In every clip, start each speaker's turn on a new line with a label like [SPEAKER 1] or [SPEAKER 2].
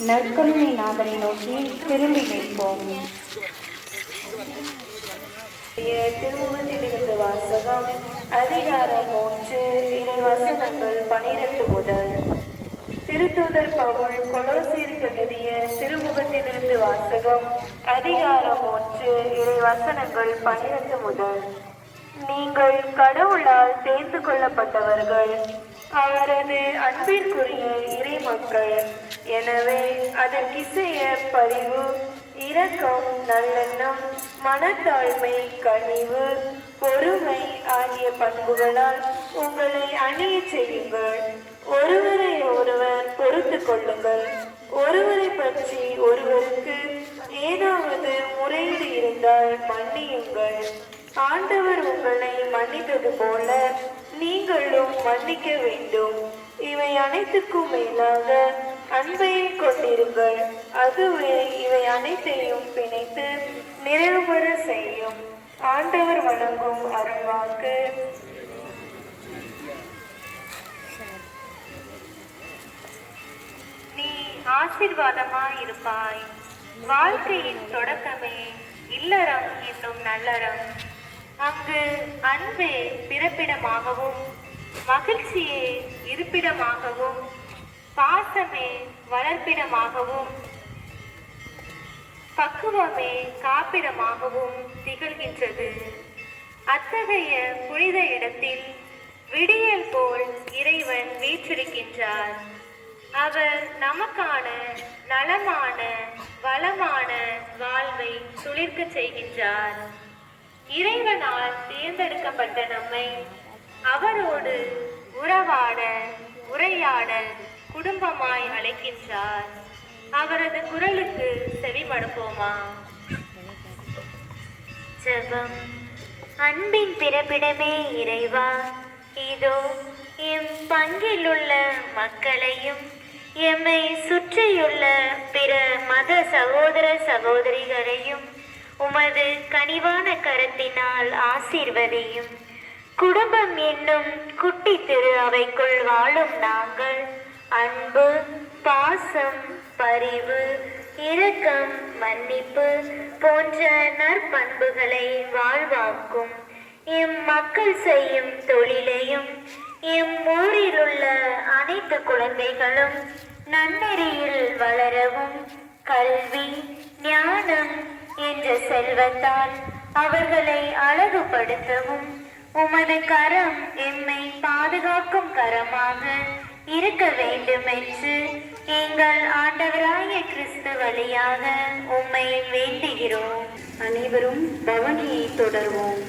[SPEAKER 1] நற்கருணை நாதரை நோக்கி திரும்பி நிற்போம்.
[SPEAKER 2] திருமுகத்திலிருந்து வாசகம். அதிகாரம் 3, இறைவசனங்கள் 12 முதல். திருத்தூதர் பவுல் கொலோசியருக்கு எழுதிய திருமுகத்திலிருந்து வாசகம். அதிகாரம் 3, இறைவசனங்கள் 12 முதல். நீங்கள் கடவுளால் தேர்ந்து கொள்ளப்பட்டவர்கள், அவரது அன்பிற்குரிய இறை மக்கள். எனவே அதற்கிசைய பரிவு, இரக்கம், நல்லெண்ணம், மனத்தாழ்மை, கனிவு, பொறுமை ஆகிய பண்புகளால் உங்களை அணிய செய்யுங்கள். ஒருவரை ஒருவர் பொறுத்து கொள்ளுங்கள். ஒருவரை பற்றி ஒருவருக்கு ஏதாவது முறையீடு இருந்தால் மன்னியுங்கள். ஆண்டவர் உங்களை மன்னித்தது போல நீங்களும் மன்னிக்க வேண்டும். இவை அனைத்துக்கும் மேலாக அன்பையை கொண்டிருங்கள். அதுவே இவை அனைத்தையும் பிணைத்து நிறைவுபெற செய்யும். ஆண்டவர் வழங்கும் அருள்வாக்கு.
[SPEAKER 3] நீ ஆசீர்வாதமாயிருப்பாய். வாழ்க்கையின் தொடக்கமே இல்லறம் என்னும் நல்லறம். அங்கு அன்பே பிறப்பிடமாகவும், மகிழ்ச்சியே இருப்பிடமாகவும், பாசமே வளர்ப்பிடமாகவும், பக்குவமே காப்பிடமாகவும் திகழ்கின்றது. அத்தகைய புனித இடத்தில் விடியல் போல் இறைவன் வீற்றிருக்கின்றார். அவர் நமக்கான நலமான வளமான வாழ்வை துளிர்க்க செய்கின்றார். இறைவனால் தேர்ந்தெடுக்கப்பட்ட நம்மை அவரோடு உறவாட, உரையாட குடும்பமாய் அழைக்கின்றார். அவரது குரலுக்கு செவிமடுப்போமா? ஜெபம். அன்பின் பிறப்பிடமே இறைவா, இதோ எம் பங்கிலுள்ள மக்களையும் எம்மை சுற்றியுள்ள பிற மத சகோதர சகோதரிகளையும் உமது கனிவான கரத்தினால் ஆசீர்வதியும். குடும்பம் என்னும் குட்டி திரு அவைக்குள் வாழும் நாங்கள் அன்பு, பாசம், பரிவு, இரக்கம், மன்னிப்பு போன்ற நற்பண்புகளை வாழ்வாக்கும். எம் மக்கள் செய்யும் தொழிலையும் எம் ஊரில் உள்ள அனைத்து குழந்தைகளும் நன்னெறியில் வளரவும், கல்வி, ஞானம் என்ற செல்வத்தால் அவர்களை அழகுபடுத்தவும் உமது கரம் எம்மை பாதுகாக்கும் கரமாக இருக்க வேண்டும் என்று எங்கள் ஆண்டவராகிய கிறிஸ்து வழியாக உம்மை வேண்டுகிறோம்.
[SPEAKER 1] அனைவரும் பவனியை தொடர்வோம்.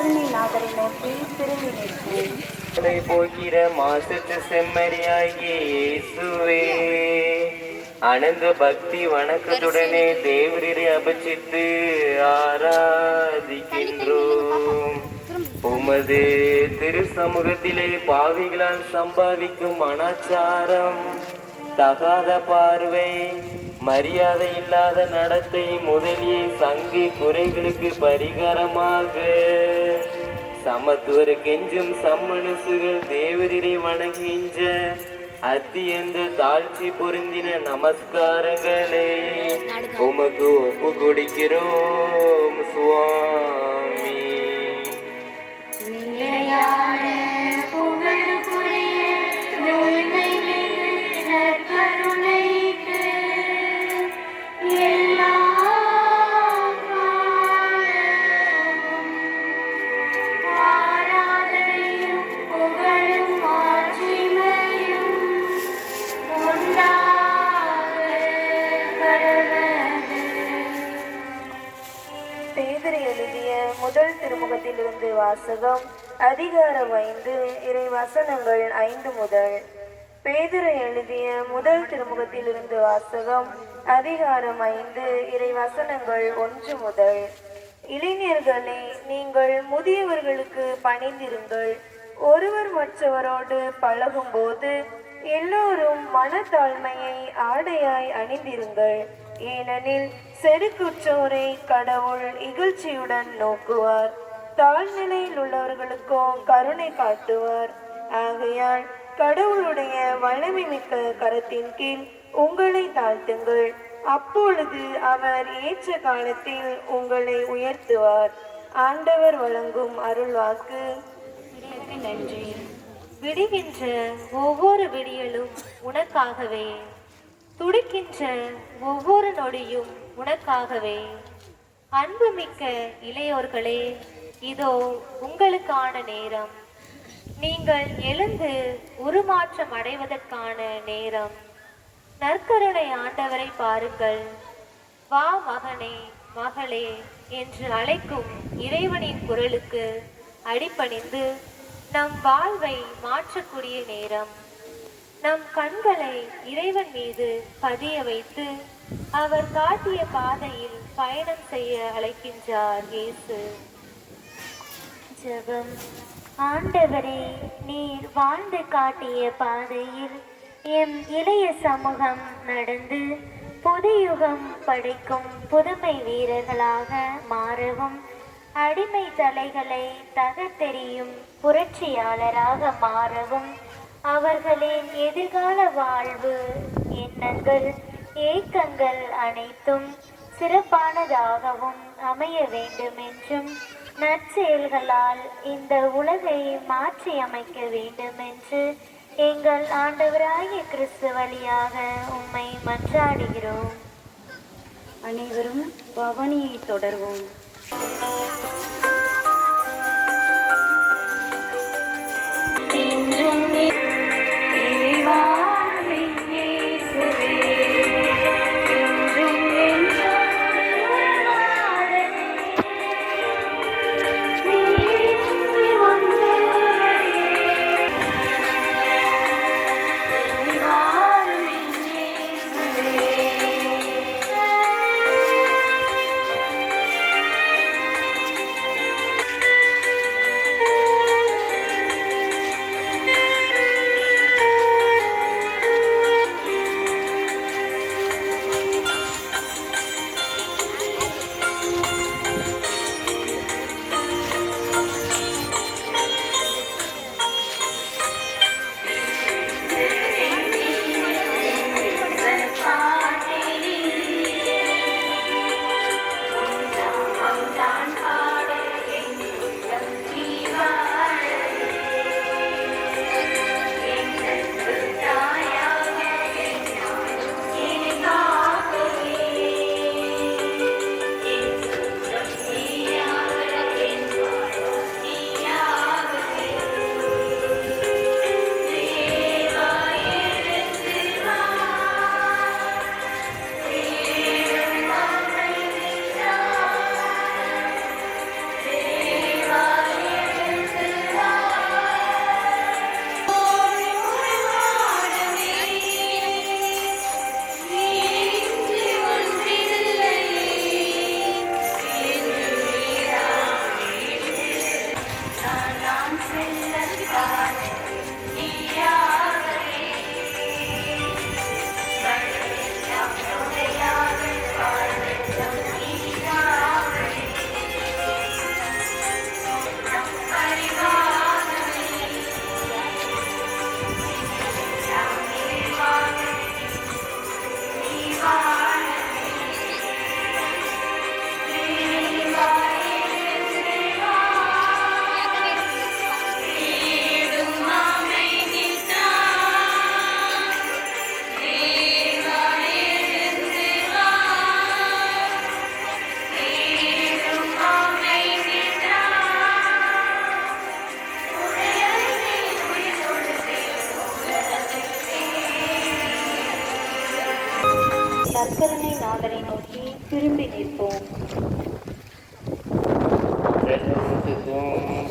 [SPEAKER 1] கருணைநாதரை நோக்கி திரும்பி நிற்போம்.
[SPEAKER 4] போகிற மாசற்ற செம்மறியாகிய இயேசுவே, அனந்த பக்தி வணக்கத்துடனே தேவரீரை அபச்சித்து ஆராதிக்கின்றோம். உமது திரு சமூகத்திலே பாவிகளால் சம்பாதிக்கும் அனாச்சாரம், தகாத பார்வை, மரியாதை இல்லாத நடத்தை முதலிய சங்கி குறைகளுக்கு பரிகாரமாக சமத்துவர கெஞ்சும் சம்மனசுகள் தேவரீரை வணங்குகின்ற அத்தியந்த தாழ்ச்சி பொருந்தின நமஸ்காரங்களை உமக்கு ஒப்பு கொடுக்கிறோம் சுவாமி.
[SPEAKER 2] பேதுரு எழுதிய முதல் திருமுகத்திலிருந்து வாசகம். அதிகாரம் 5 இறை வசனங்கள் 5 முதல். பேதுரு எழுதிய முதல் திருமுகத்திலிருந்து வாசகம். அதிகாரம் 5 இறை வசனங்கள் 1 முதல். இளைஞர்களே, நீங்கள் முதியவர்களுக்கு பணிந்திருங்கள். ஒருவர் மற்றவரோடு பழகும் போது எல்லோரும் மனத்தாழ்மையை ஆடையாய் அணிந்திருங்கள். ஏனெனில் செருக்குற்றோரை கடவுள் இகழ்ச்சியுடன் நோக்குவார், தாழ்நிலையில் உள்ளவர்களுக்கோ கருணை காட்டுவார். ஆகையால் கடவுளுடைய வல்லமை மிக்க கரத்தின் கீழ் உங்களை தாழ்த்துங்கள். அப்பொழுது அவர் ஏற்ற காலத்தில் உங்களை உயர்த்துவார். ஆண்டவர் வழங்கும் அருள்வாக்கு.
[SPEAKER 3] நன்றி. விடுகின்ற ஒவ்வொரு விடியலும் உனக்காகவே, துடிக்கின்ற ஒவ்வொரு நொடியும் உனக்காகவே. அன்புமிக்க இளையோர்களே, இதோ உங்களுக்கான நேரம். நீங்கள் எழுந்து உருமாற்றம் அடைவதற்கான நேரம். நற்கருணை ஆண்டவரை பாருங்கள். வா மகனே, மகளே என்று அழைக்கும் இறைவனின் குரலுக்கு அடிபணிந்து நம் வாழ்வை மாற்றக்கூடிய நேரம். நம் கண்களை இறைவன் மீது பதிய வைத்து அவர் காட்டிய பாதையில் பயணம் செய்ய அழைக்கின்றார் இயேசு. ஜெபம். ஆண்டவரே, நீர் வாழ்ந்து காட்டிய பாதையில் எம் இளைய சமூகம் நடந்து புதுயுகம் படைக்கும் புதுமை வீரர்களாக மாறவும், அடிமை தலைகளை தகர்த்தெறியும் புரட்சியாளராக மாறவும், அவர்களின் எதிர்கால வாழ்வு எண்ணங்கள் ஏக்கங்கள் அனைத்தும் சிறப்பானதாகவும் அமைய வேண்டும் என்றும், நற்செயல்களால் இந்த உலகை மாற்றி அமைக்க வேண்டும் என்று எங்கள் ஆண்டவராகிய கிறிஸ்து வழியாக உம்மை மன்றாடுகிறோம்.
[SPEAKER 1] அனைவரும் பவனியை தொடர்வோம். நற்கருணை நாதரை நோக்கி திரும்பி நிற்போம்.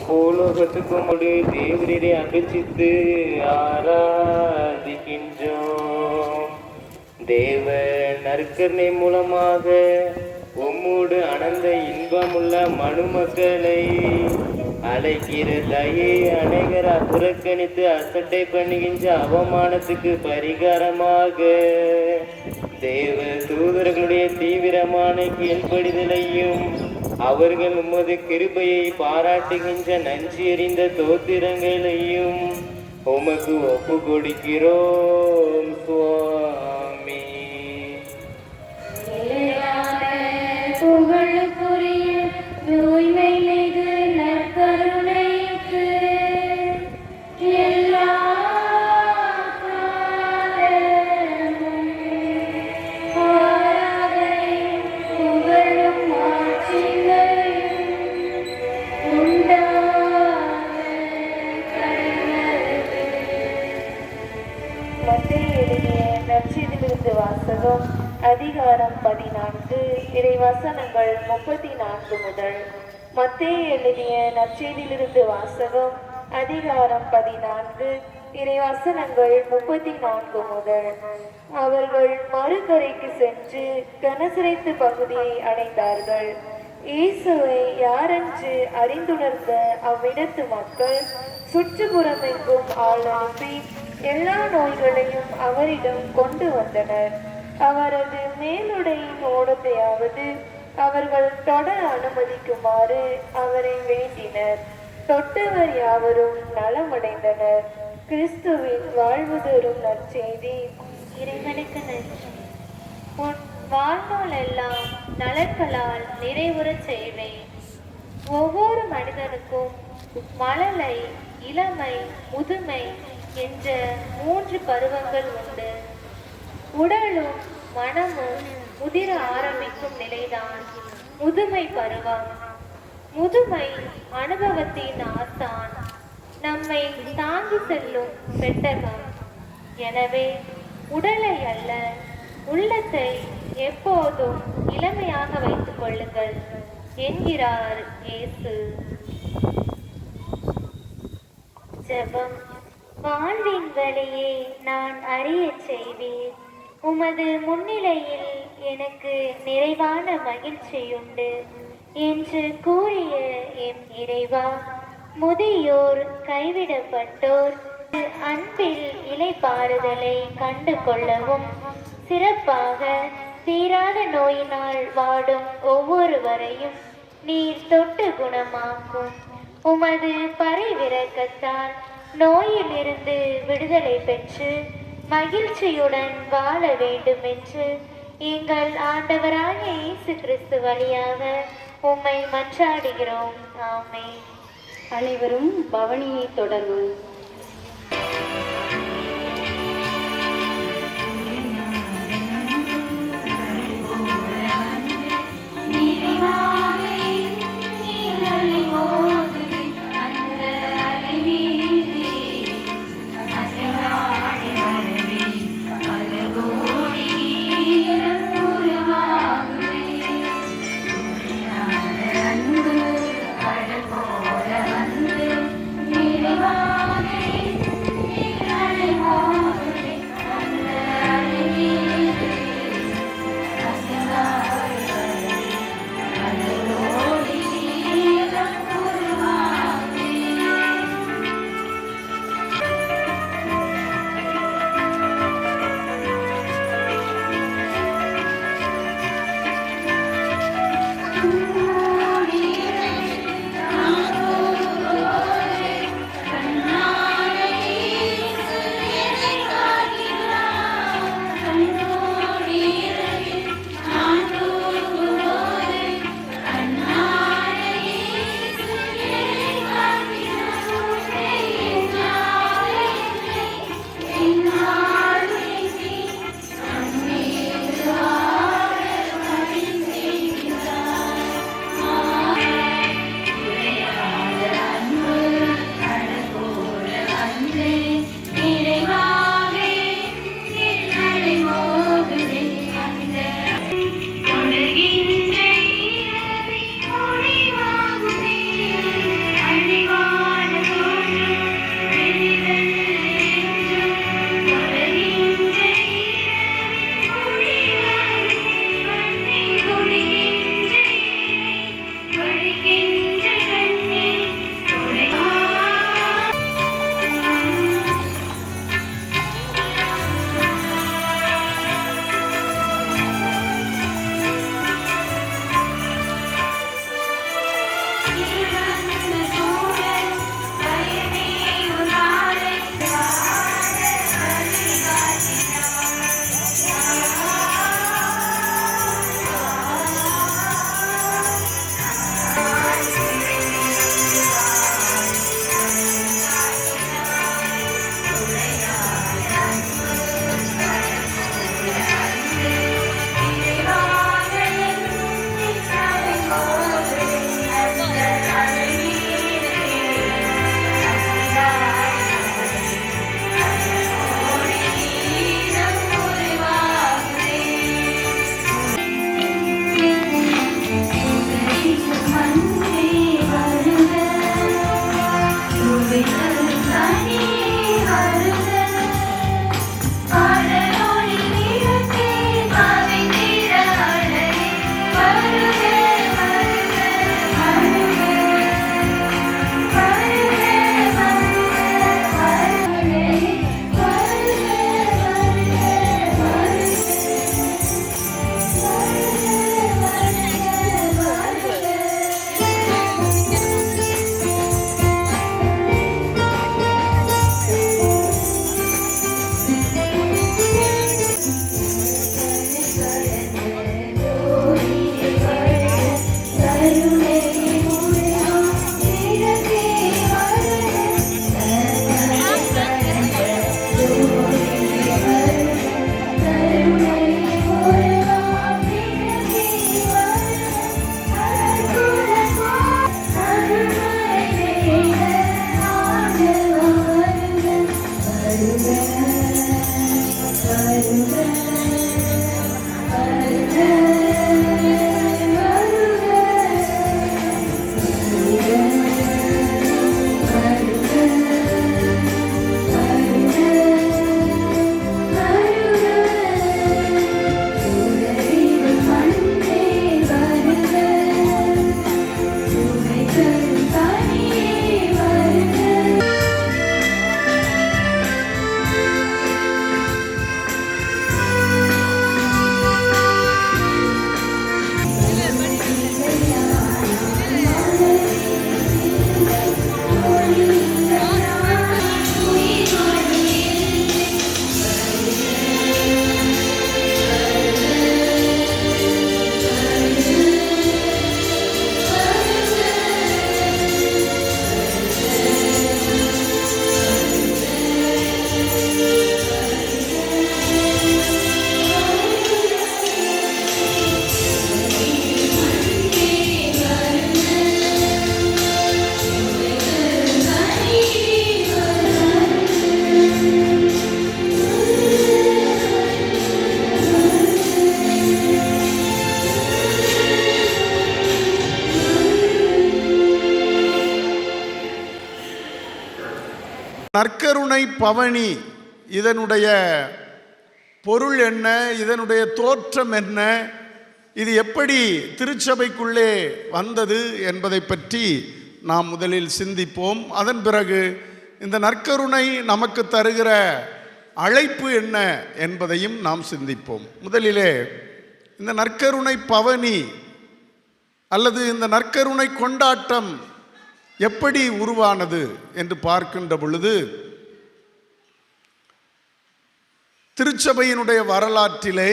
[SPEAKER 4] பூலோகத்துக்கும் தேவரீரை அபிச்சித்து ஆராதிக்கின்றோம். தேவ நற்கருணை மூலமாக உம்மோடு அனந்த இன்பமுள்ள மனுமக்களை அழைக்கிற தயை அனைகரா புறக்கணித்து அசட்டை பண்ணுகின்ற அவமானத்துக்கு பரிகாரமாக தேவ தூதர்களுடைய தீவிரமான கீழ்ப்படிதலையும் அவர்கள் உமது கிருபையை பாராட்டுகின்ற நன்றி எறிந்த தோத்திரங்களையும் உமக்கு ஒப்பு கொடுக்கிறோம் சுவாமி.
[SPEAKER 3] புகழுக்குரிய தூய்மை மிகு நற்கருணைக்கு எல்லா காலமும் ஆராதனையும் புகழும் ஆட்சிகளையும் உண்டாக கடவுளுக்கு.
[SPEAKER 2] மத்தேயு எழுதிய நற்செய்தியிலிருந்து வாசகம். அதிகாரம் 14 இறைவசனங்கள் 34 முதல். மத்தேயு எழுதிய நற்செய்தியிலிருந்து வாசகம். அதிகாரம் 14 இறைவசனங்கள் 34 முதல். அவர்கள் மறுகரைக்கு சென்று கனசரேத்து பகுதியை அடைந்தார்கள். இயேசுவை யாரென்று அறிந்துணர்ந்த அவ்விடத்து மக்கள் சுற்றுப்புறமெங்கும் ஆள் அனுப்பி எல்லா நோய்களையும் அவரிடம் கொண்டு வந்தனர். அவரது மேலுடையின் ஓடத்தையாவது அவர்கள் தொட அனுமதிக்குமாறு அவரை வேண்டினர். தொட்டவர் யாவரும் நலமடைந்தனர். கிறிஸ்துவின் வாழ்வு தரும் நற்செய்தி.
[SPEAKER 3] இறைவனுக்கு நன்றி. உன் வாழ்நாள் எல்லாம் நலன்களால் நிறைவுறச் செய்வேன். ஒவ்வொரு மனிதனுக்கும் மழலை, இளமை, முதுமை என்ற 3 பருவங்கள் உண்டு. உடலும் மனமும் முதிர ஆரம்பிக்கும் நிலைதான் முதுமை பருவம். முதுமை அனுபவத்தின் ஆசான், நம்மை தாங்கி செல்லும் பெட்டகம். எனவே உடலை அல்ல, உள்ளத்தை எப்போதும் இளமையாக வைத்துக் கொள்ளுங்கள் என்கிறார் இயேசு. ஜெபம். வாழ்வின் வழியே நான் அறியச் செய்வீர். உமது முன்னிலையில் எனக்கு நிறைவான மகிழ்ச்சியுண்டு என்று கூறிய எம் இறைவா, முதியோர், கைவிடப்பட்டோர் அன்பில் இளைப்பாறுதலை கண்டு கொள்ளவும், சிறப்பாக தீராத நோயினால் வாடும் ஒவ்வொருவரையும் நீர் தொட்டு குணமாக்கும். உமது பரிவிரக்கத்தால் நோயிலிருந்து விடுதலை பெற்று மகிழ்ச்சியுடன் வாழ வேண்டும் என்று எங்கள் ஆண்டவராகிய இயேசு கிறிஸ்து வழியாக உம்மை மன்றாடுகிறோம். ஆமென்.
[SPEAKER 1] அனைவரும் பவனியை தொடரும்.
[SPEAKER 3] அன்பு கடல் போல வந்து நிறைவான
[SPEAKER 5] நற்கருணை பவனி இதனுடைய பொருள் என்ன, இதனுடைய தோற்றம் என்ன, இது எப்படி திருச்சபைக்குள்ளே வந்தது என்பதை பற்றி நாம் முதலில் சிந்திப்போம். அதன் பிறகு இந்த நற்கருணை நமக்கு தருகிற அழைப்பு என்ன என்பதையும் நாம் சிந்திப்போம். முதலிலே இந்த நற்கருணை பவனி அல்லது இந்த நற்கருணை கொண்டாட்டம் எப்படி உருவானது என்று பார்க்கின்ற பொழுது, திருச்சபையினுடைய வரலாற்றிலே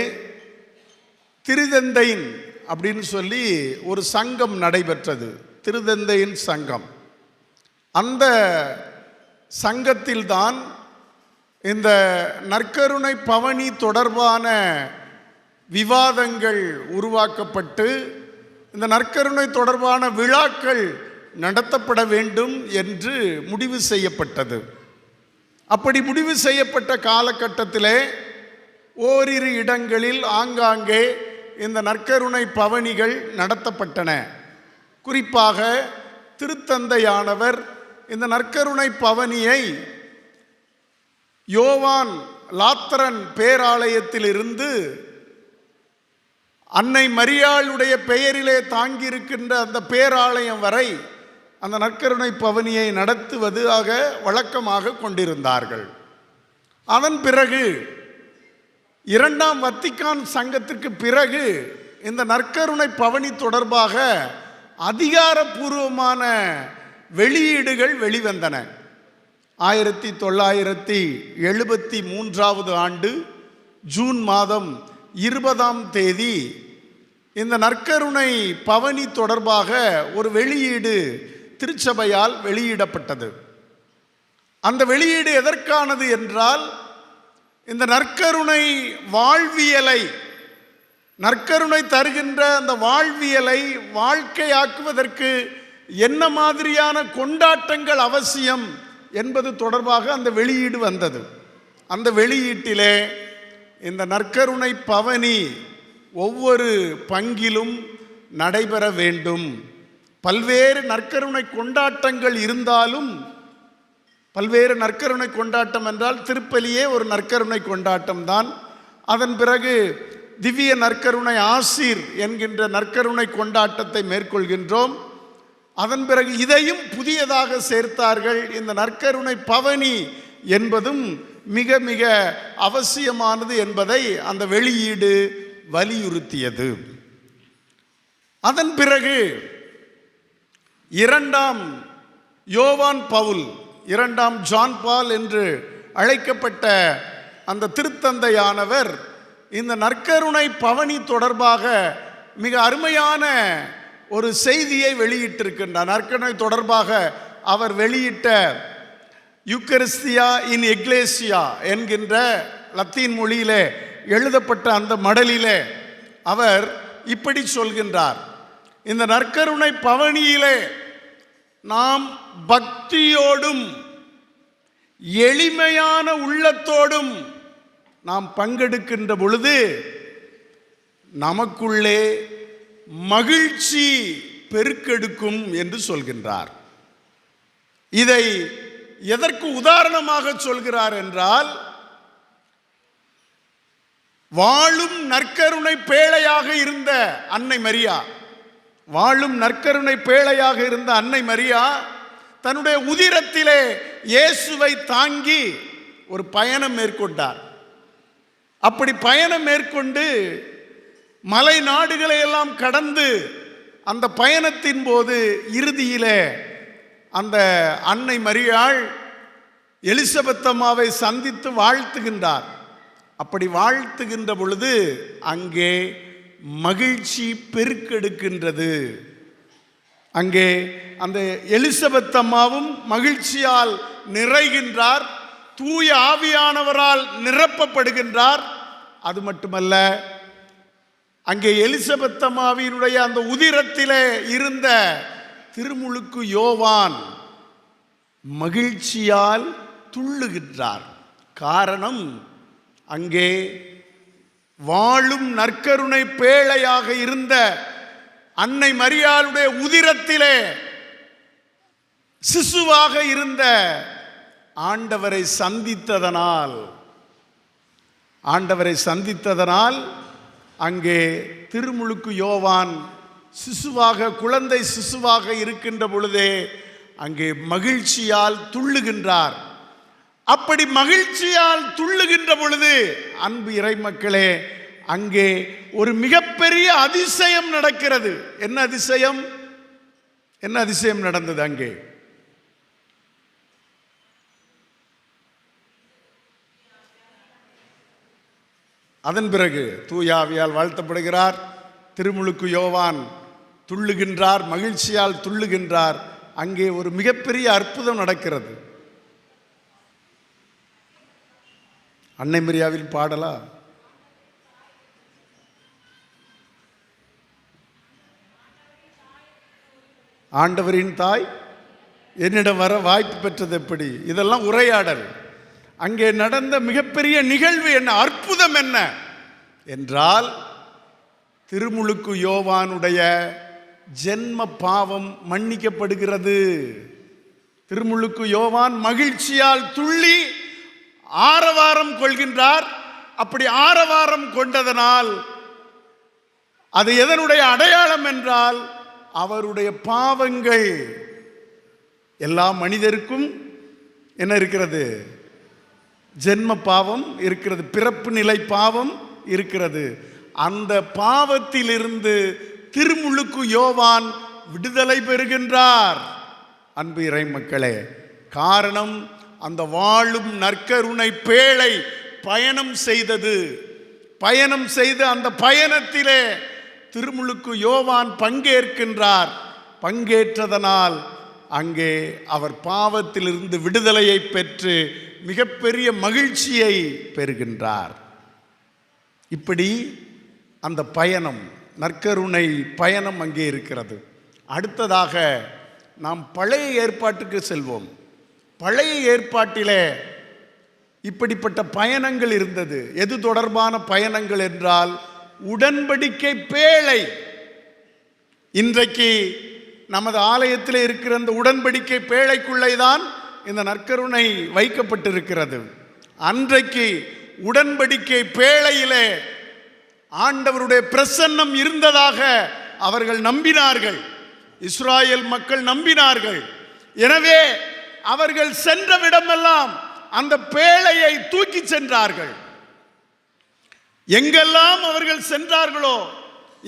[SPEAKER 5] திருதந்தையின் அப்படின்னு சொல்லி ஒரு சங்கம் நடைபெற்றது. திருதந்தையின் சங்கம். அந்த சங்கத்தில்தான் இந்த நற்கருணை பவனி தொடர்பான விவாதங்கள் உருவாக்கப்பட்டு இந்த நற்கருணை தொடர்பான விழாக்கள் நடத்தப்பட வேண்டும் என்று முடிவு செய்யப்பட்டது. அப்படி முடிவு செய்யப்பட்ட காலகட்டத்திலே ஓரிரு இடங்களில் ஆங்காங்கே இந்த நற்கருணை பவனிகள் நடத்தப்பட்டன. குறிப்பாக திருத்தந்தையானவர் இந்த நற்கருணை பவனியை யோவான் லாத்திரன் பேராலயத்திலிருந்து அன்னை மரியாளுடைய பெயரிலே தாங்கியிருக்கின்ற அந்த பேராலயம் வரை அந்த நற்கருணை பவனியை நடத்துவதாக வழக்கமாக கொண்டிருந்தார்கள். அதன் பிறகு இரண்டாம் வத்திக்கான் சங்கத்திற்கு பிறகு இந்த நற்கருணை பவனி தொடர்பாக அதிகாரப்பூர்வமான வெளியீடுகள் வெளிவந்தன. 1973 ஆண்டு ஜூன் மாதம் 20ஆம் தேதி இந்த நற்கருணை பவனி தொடர்பாக ஒரு வெளியீடு திருச்சபையால் வெளியிடப்பட்டது. அந்த வெளியீடு எதற்கானது என்றால், இந்த நற்கருணை வாழ்வியலை, நற்கருணை தருகின்ற அந்த வாழ்வியலை வாழ்க்கையாக்குவதற்கு என்ன மாதிரியான கொண்டாட்டங்கள் அவசியம் என்பது தொடர்பாக அந்த வெளியீடு வந்தது. அந்த வெளியீட்டிலே இந்த நற்கருணை பவனி ஒவ்வொரு பங்கிலும் நடைபெற வேண்டும். பல்வேறு நற்கருணை கொண்டாட்டங்கள் இருந்தாலும், பல்வேறு நற்கருணை கொண்டாட்டம் என்றால் திருப்பலியே ஒரு நற்கருணை கொண்டாட்டம் தான். அதன் பிறகு திவ்ய நற்கருணை ஆசீர் என்கின்ற நற்கருணை கொண்டாட்டத்தை மேற்கொள்கின்றோம். அதன் பிறகு இதையும் புதியதாக சேர்த்தார்கள். இந்த நற்கருணை பவனி என்பதும் மிக மிக அவசியமானது என்பதை அந்த வெளியீடு வலியுறுத்தியது. அதன் பிறகு இரண்டாம் யோவான் பவுல், இரண்டாம் ஜான் பால் என்று அழைக்கப்பட்ட அந்த திருத்தந்தையானவர் இந்த நற்கருணை பவனி தொடர்பாக மிக அருமையான ஒரு செய்தியை வெளியிட்டிருக்கின்றார். நற்கருணை தொடர்பாக அவர் வெளியிட்ட யூக்கரிஸ்தியா இன் எக்லேசியா என்கின்ற லத்தீன் மொழியிலே எழுதப்பட்ட அந்த மடலிலே அவர் இப்படி சொல்கின்றார்: இந்த நற்கருணை பவனியிலே நாம் பக்தியோடும் எளிமையான உள்ளத்தோடும் நாம் பங்கெடுக்கின்ற பொழுது நமக்குள்ளே மகிழ்ச்சி பெருக்கெடுக்கும் என்று சொல்கின்றார். இதை எதற்கு உதாரணமாக சொல்கிறார் என்றால், வாழும் நற்கருணை பேழையாக இருந்த அன்னை மரியா, வாழும் நற்கருணை பேழையாக இருந்த அன்னை மரியா தன்னுடைய உதிரத்திலே இயேசுவை தாங்கி ஒரு பயணம் மேற்கொண்டார். அப்படி பயணம் மேற்கொண்டு மலை நாடுகளை எல்லாம் கடந்து அந்த பயணத்தின் போது இறுதியிலே அந்த அன்னை மரியாள் எலிசபெத் அம்மாவை சந்தித்து வாழ்த்துகின்றார். அப்படி வாழ்த்துகின்ற பொழுது அங்கே மகிழ்ச்சி பெருக்கெடுக்கின்றது. அங்கே அந்த எலிசபெத் அம்மாவும் மகிழ்ச்சியால் நிறைகின்றார், தூய ஆவியானவரால் நிரப்பப்படுகின்றார். அது மட்டுமல்ல, அங்கே எலிசபெத் அம்மாவினுடைய அந்த உதிரத்திலே இருந்த திருமுழுக்கு யோவான் மகிழ்ச்சியால் துள்ளுகின்றார். காரணம், அங்கே வாழும் நற்கருணை பேழையாக இருந்த அன்னை மரியாளுடைய உதிரத்திலே சிசுவாக இருந்த ஆண்டவரை சந்தித்ததனால் அங்கே திருமுழுக்கு யோவான் குழந்தை சிசுவாக இருக்கின்ற பொழுதே அங்கே மகிழ்ச்சியால் துள்ளுகின்றார். அப்படி மகிழ்ச்சியால் துள்ளுகின்ற பொழுது அன்பு இறைமக்களே, அங்கே ஒரு மிகப்பெரிய அதிசயம் நடக்கிறது. என்ன அதிசயம் நடந்தது அங்கே? அதன் பிறகு தூயாவியால் வாழ்த்தப்படுகிறார். திருமுழுக்கு யோவான் துள்ளுகின்றார், மகிழ்ச்சியால் துள்ளுகின்றார். அங்கே ஒரு மிகப்பெரிய அற்புதம் நடக்கிறது. அன்னை மரியாவின் பாடலா? ஆண்டவரின் தாய் என்னிடம் வர வாய்ப்பு பெற்றது எப்படி? இதெல்லாம் உரையாடல். அங்கே நடந்த மிகப்பெரிய நிகழ்வு என்ன, அற்புதம் என்ன என்றால், திருமுழுக்கு யோவானுடைய ஜென்ம பாவம் மன்னிக்கப்படுகிறது. திருமுழுக்கு யோவான் மகிழ்ச்சியால் துள்ளி ஆரவாரம் கொள்கின்றார். அப்படி ஆரவாரம் கொண்டதனால் அது எதனுடைய அடையாளம் என்றால், அவருடைய பாவங்கள், எல்லா மனிதருக்கும் என்ன இருக்கிறது? ஜென்ம பாவம் இருக்கிறது, பிறப்பு நிலை பாவம் இருக்கிறது. அந்த பாவத்திலிருந்து திருமுழுக்கு யோவான் விடுதலை பெறுகின்றார். அன்பு இறை மக்களே, காரணம் அந்த வாழும் நற்கருணை பேழை பயணம் செய்து அந்த பயணத்திலே திருமுழுக்கு யோவான் பங்கேற்கின்றார். பங்கேற்றதனால் அங்கே அவர் பாவத்திலிருந்து விடுதலையை பெற்று மிகப்பெரிய மகிழ்ச்சியை பெறுகின்றார். இப்படி அந்த பயணம், நற்கருணை பயணம் அங்கே இருக்கிறது. அடுத்ததாக நாம் பழைய ஏற்பாட்டுக்கு செல்வோம். பழைய ஏற்பாட்டிலே இப்படிப்பட்ட பயணங்கள் இருந்தது. எது தொடர்பான பயணங்கள் என்றால், உடன்படிக்கை பேழை. இன்றைக்கு நமது ஆலயத்தில் இருக்கிற அந்த உடன்படிக்கை பேழைக்குள்ளே தான் இந்த நற்கருணை வைக்கப்பட்டிருக்கிறது. அன்றைக்கு உடன்படிக்கை பேழையிலே ஆண்டவருடைய பிரசன்னம் இருந்ததாக அவர்கள் நம்பினார்கள். இஸ்ராயேல் மக்கள் நம்பினார்கள். எனவே அவர்கள் சென்ற விடமெல்லாம் அந்த பேழையை தூக்கி சென்றார்கள். எங்கெல்லாம் அவர்கள் சென்றார்களோ,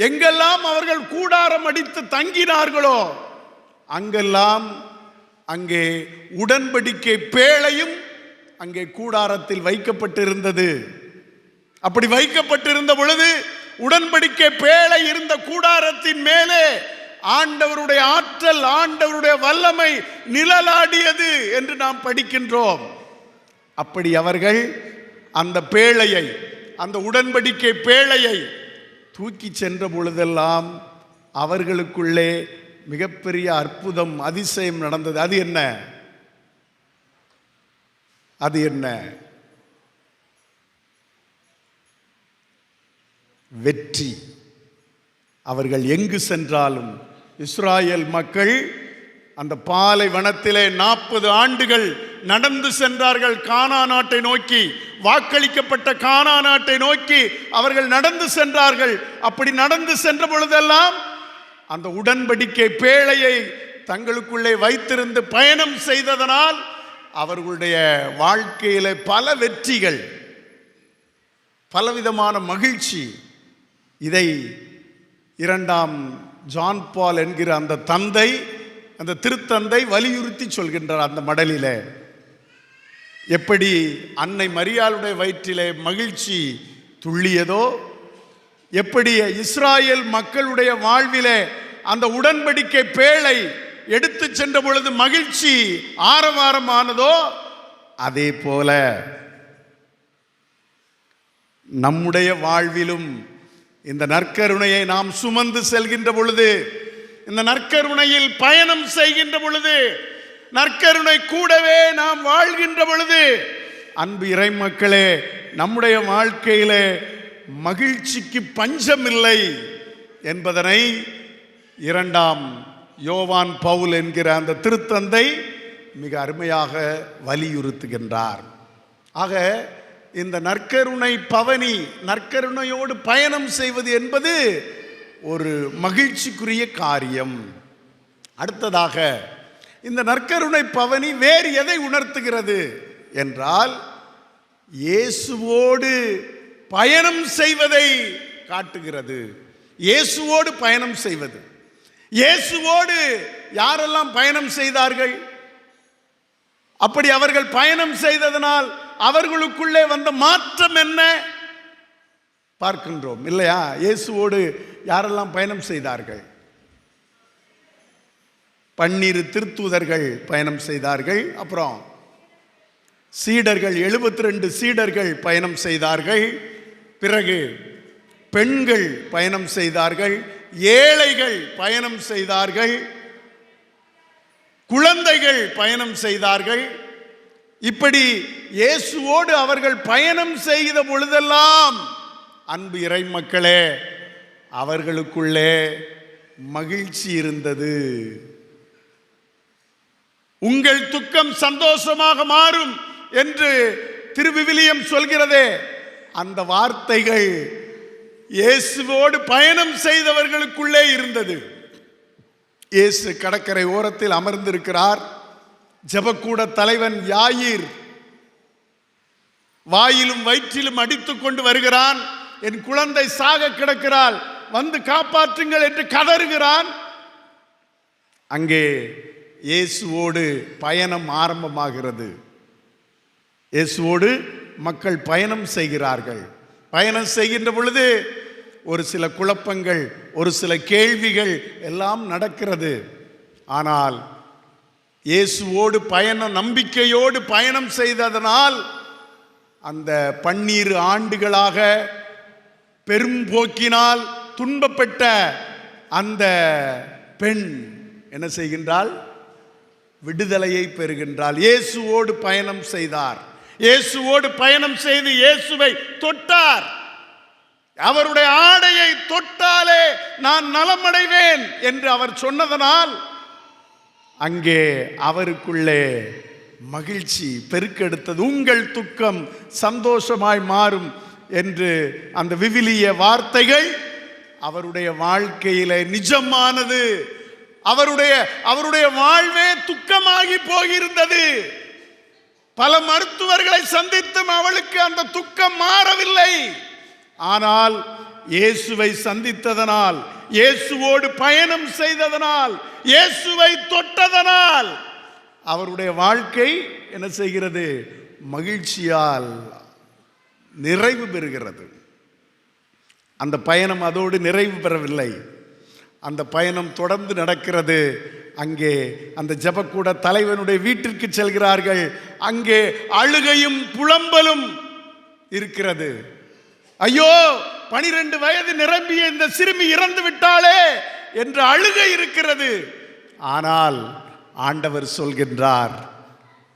[SPEAKER 5] எங்கெல்லாம் அவர்கள் கூடாரம் அடித்து தங்கினார்களோ, அங்கெல்லாம் அங்கே உடன்படிக்கை பேழையும் அங்கே கூடாரத்தில் வைக்கப்பட்டிருந்தது. அப்படி வைக்கப்பட்டிருந்த பொழுது உடன்படிக்கை பேழை இருந்த கூடாரத்தின் மேலே ஆண்டவருடைய ஆற்றல், ஆண்டவருடைய வல்லமை நிழலாடியது என்று நாம் படிக்கின்றோம். அப்படி அவர்கள் அந்த பேழையை, அந்த உடன்படிக்கை பேழையை தூக்கி சென்ற பொழுதெல்லாம் அவர்களுக்குள்ளே மிகப்பெரிய அற்புதம், அதிசயம் நடந்தது. அது என்ன? வெற்றி. அவர்கள் எங்கு சென்றாலும், இஸ்ராயேல் மக்கள் அந்த பாலைவனத்திலே 40 ஆண்டுகள் நடந்து சென்றார்கள். கானா நாட்டை நோக்கி, வாக்களிக்கப்பட்ட கானா நாட்டை நோக்கி அவர்கள் நடந்து சென்றார்கள். அப்படி நடந்து சென்ற பொழுதெல்லாம் அந்த உடன்படிக்கை பேழையை தங்களுக்குள்ளே வைத்திருந்து பயணம் செய்ததனால் அவர்களுடைய வாழ்க்கையில பல வெற்றிகள், பலவிதமான மகிழ்ச்சி. இதை 2ஆம் ஜான் பால் என்கிற அந்த தந்தை, அந்த திருத்தந்தை வலியுறுத்தி சொல்கின்றார். அந்த மடலிலே எப்படி அன்னை மரியாளுடைய வயிற்றிலே மகிழ்ச்சி துள்ளியதோ, எப்படி இஸ்ராயேல் மக்களுடைய வாழ்விலே அந்த உடன்படிக்கை பேழை எடுத்து சென்ற பொழுது மகிழ்ச்சி ஆரவாரமானதோ, அதே போல நம்முடைய வாழ்விலும் இந்த நற்கருணையை நாம் சுமந்து செல்கின்ற பொழுது, இந்த நற்கருணையில் பயணம் செய்கின்ற பொழுது, நற்கருணை கூடவே நாம் வாழ்கின்ற பொழுது, அன்பு இறை மக்களே, நம்முடைய வாழ்க்கையிலே மகிழ்ச்சிக்கு பஞ்சமில்லை என்பதனை 2ஆம் யோவான் பவுல் என்கிற அந்த திருத்தந்தை மிக அருமையாக வலியுறுத்துகின்றார். ஆக இந்த நற்கருணை பவனி, நற்கருணையோடு பயணம் செய்வது என்பது ஒரு மகிழ்ச்சிக்குரிய காரியம். அடுத்ததாக இந்த நற்கருணை பவனி வேறு எதை உணர்த்துகிறது என்றால், இயேசுவோடு பயணம் செய்வதை காட்டுகிறது. இயேசுவோடு பயணம் செய்வது. இயேசுவோடு யாரெல்லாம் பயணம் செய்தார்கள்? அப்படி அவர்கள் பயணம் செய்ததனால் அவர்களுக்குள்ளே வந்த மாற்றம் என்ன பார்க்கின்றோம் இல்லையா? இயேசுவோடு யாரெல்லாம் பயணம் செய்தார்கள்? 12 திருத்தூதர்கள் பயணம் செய்தார்கள். அப்புறம் சீடர்கள், 72 சீடர்கள் பயணம் செய்தார்கள். பிறகு பெண்கள் பயணம் செய்தார்கள், ஏழைகள் பயணம் செய்தார்கள், குழந்தைகள் பயணம் செய்தார்கள். இப்படி இயேசுவோடு அவர்கள் பயணம் செய்த பொழுதெல்லாம், அன்பு இறை மக்களே, அவர்களுக்குள்ளே மகிழ்ச்சி இருந்தது. உங்கள் துக்கம் சந்தோஷமாக மாறும் என்று திருவிவிலியம் சொல்கிறதே, அந்த வார்த்தைகள் இயேசுவோடு பயணம் செய்தவர்களுக்குள்ளே இருந்தது. இயேசு கடற்கரை ஓரத்தில் அமர்ந்திருக்கிறார். ஜெபக்கூட தலைவன் யாயீர் வாயிலும் வயிற்றிலும் அடித்துக் கொண்டு வருகிறான். என் குழந்தை சாக கிடக்கிறாள், வந்து காப்பாற்றுங்கள் என்று கதறுகிறான். அங்கே இயேசுவோடு பயணம் ஆரம்பமாகிறது. இயேசுவோடு மக்கள் பயணம் செய்கிறார்கள். பயணம் செய்கின்ற பொழுது ஒரு சில குழப்பங்கள், ஒரு சில கேள்விகள் எல்லாம் நடக்கிறது. ஆனால் இயேசுவோடு பயணம், நம்பிக்கையோடு பயணம் செய்ததனால் அந்த 12 ஆண்டுகளாக பெரும்போக்கினால் துன்பப்பட்ட அந்த பெண் என்ன செய்கின்றாள்? விடுதலையை பெறுகின்றாள். இயேசுவோடு பயணம் செய்தார். இயேசுவோடு பயணம் செய்து இயேசுவை தொட்டார். அவருடைய ஆடையை தொட்டாலே நான் நலமடைவேன் என்று அவர் சொன்னதனால் அங்கே அவருக்குள்ளே மகிழ்ச்சி பெருக்கெடுத்தது. உங்கள் துக்கம் சந்தோஷமாய் மாறும் என்று அந்த விவிலிய வார்த்தைகள் அவருடைய வாழ்க்கையிலே நிஜமானது. அவருடைய வாழ்வே துக்கமாகி போகிருந்தது. பல மருத்துவர்களை சந்தித்தும் அவளுக்கு அந்த துக்கம் மாறவில்லை. ஆனால் இயேசுவை சந்தித்ததனால், இயேசுவோடு பயணம் செய்ததனால், இயேசுவை தொட்டதனால் அவருடைய வாழ்க்கை என்ன செய்கிறது? மகிழ்ச்சியால் நிறைவு பெறுகிறது. அந்த பயணம் அதோடு நிறைவு பெறவில்லை. அந்த பயணம் தொடர்ந்து நடக்கிறது. அங்கே அந்த ஜெபக்கூட தலைவனுடைய வீட்டிற்கு செல்கிறார்கள். அங்கே அழுகையும் புலம்பலும் இருக்கிறது. ஐயோ, 12 வயது நிரம்பிய இந்த சிறுமி இறந்து விட்டாளே என்று அழுகை இருக்கிறது. ஆனால் ஆண்டவர் சொல்கின்றார்,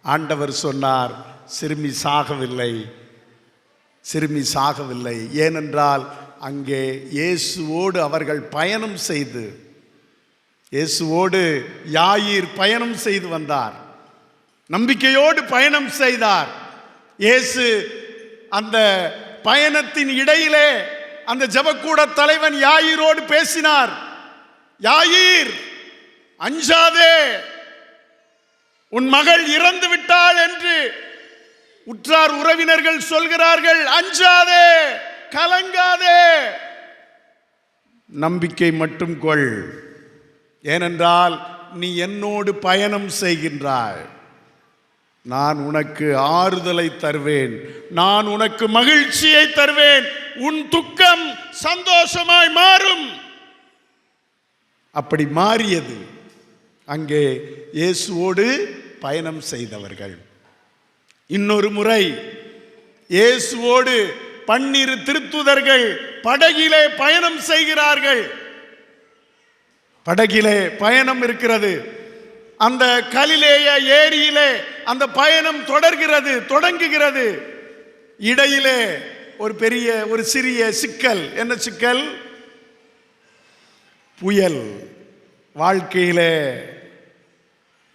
[SPEAKER 5] ஆண்டவர் சொன்னார், சிறுமி சாகவில்லை, சிறுமி சாகவில்லை. ஏனென்றால் அங்கே இயேசுவோடு அவர்கள் பயணம் செய்து, இயேசுவோடு யாயீர் பயணம் செய்து வந்தார், நம்பிக்கையோடு பயணம் செய்தார். இயேசு அந்த பயணத்தின் இடையிலே அந்த ஜெபக்கூட தலைவன் யாயீரோடு பேசினார். யாயீர், அஞ்சாதே, உன் மகள் இறந்து விட்டாள் என்று உற்றார் உறவினர்கள் சொல்கிறார்கள். அஞ்சாதே, கலங்காதே, நம்பிக்கை மட்டும் கொள். ஏனென்றால் நீ என்னோடு பயணம் செய்கின்றாய். நான் உனக்கு ஆறுதலை தருவேன், நான் உனக்கு மகிழ்ச்சியை தருவேன், உன் துக்கம் சந்தோஷமாய் மாறும். அப்படி மாறியது அங்கே இயேசுவோடு பயணம் செய்தவர்கள். இன்னொரு முறை இயேசுவோடு 12 திருத்துதர்கள் படகிலே பயணம் செய்கிறார்கள். படகிலே பயணம் இருக்கிறது. அந்த கலிலேய ஏரியிலே அந்த பயணம் தொடங்குகிறது. இடையிலே ஒரு சிறிய சிக்கல். என்ன சிக்கல்? புயல். வாழ்க்கையிலே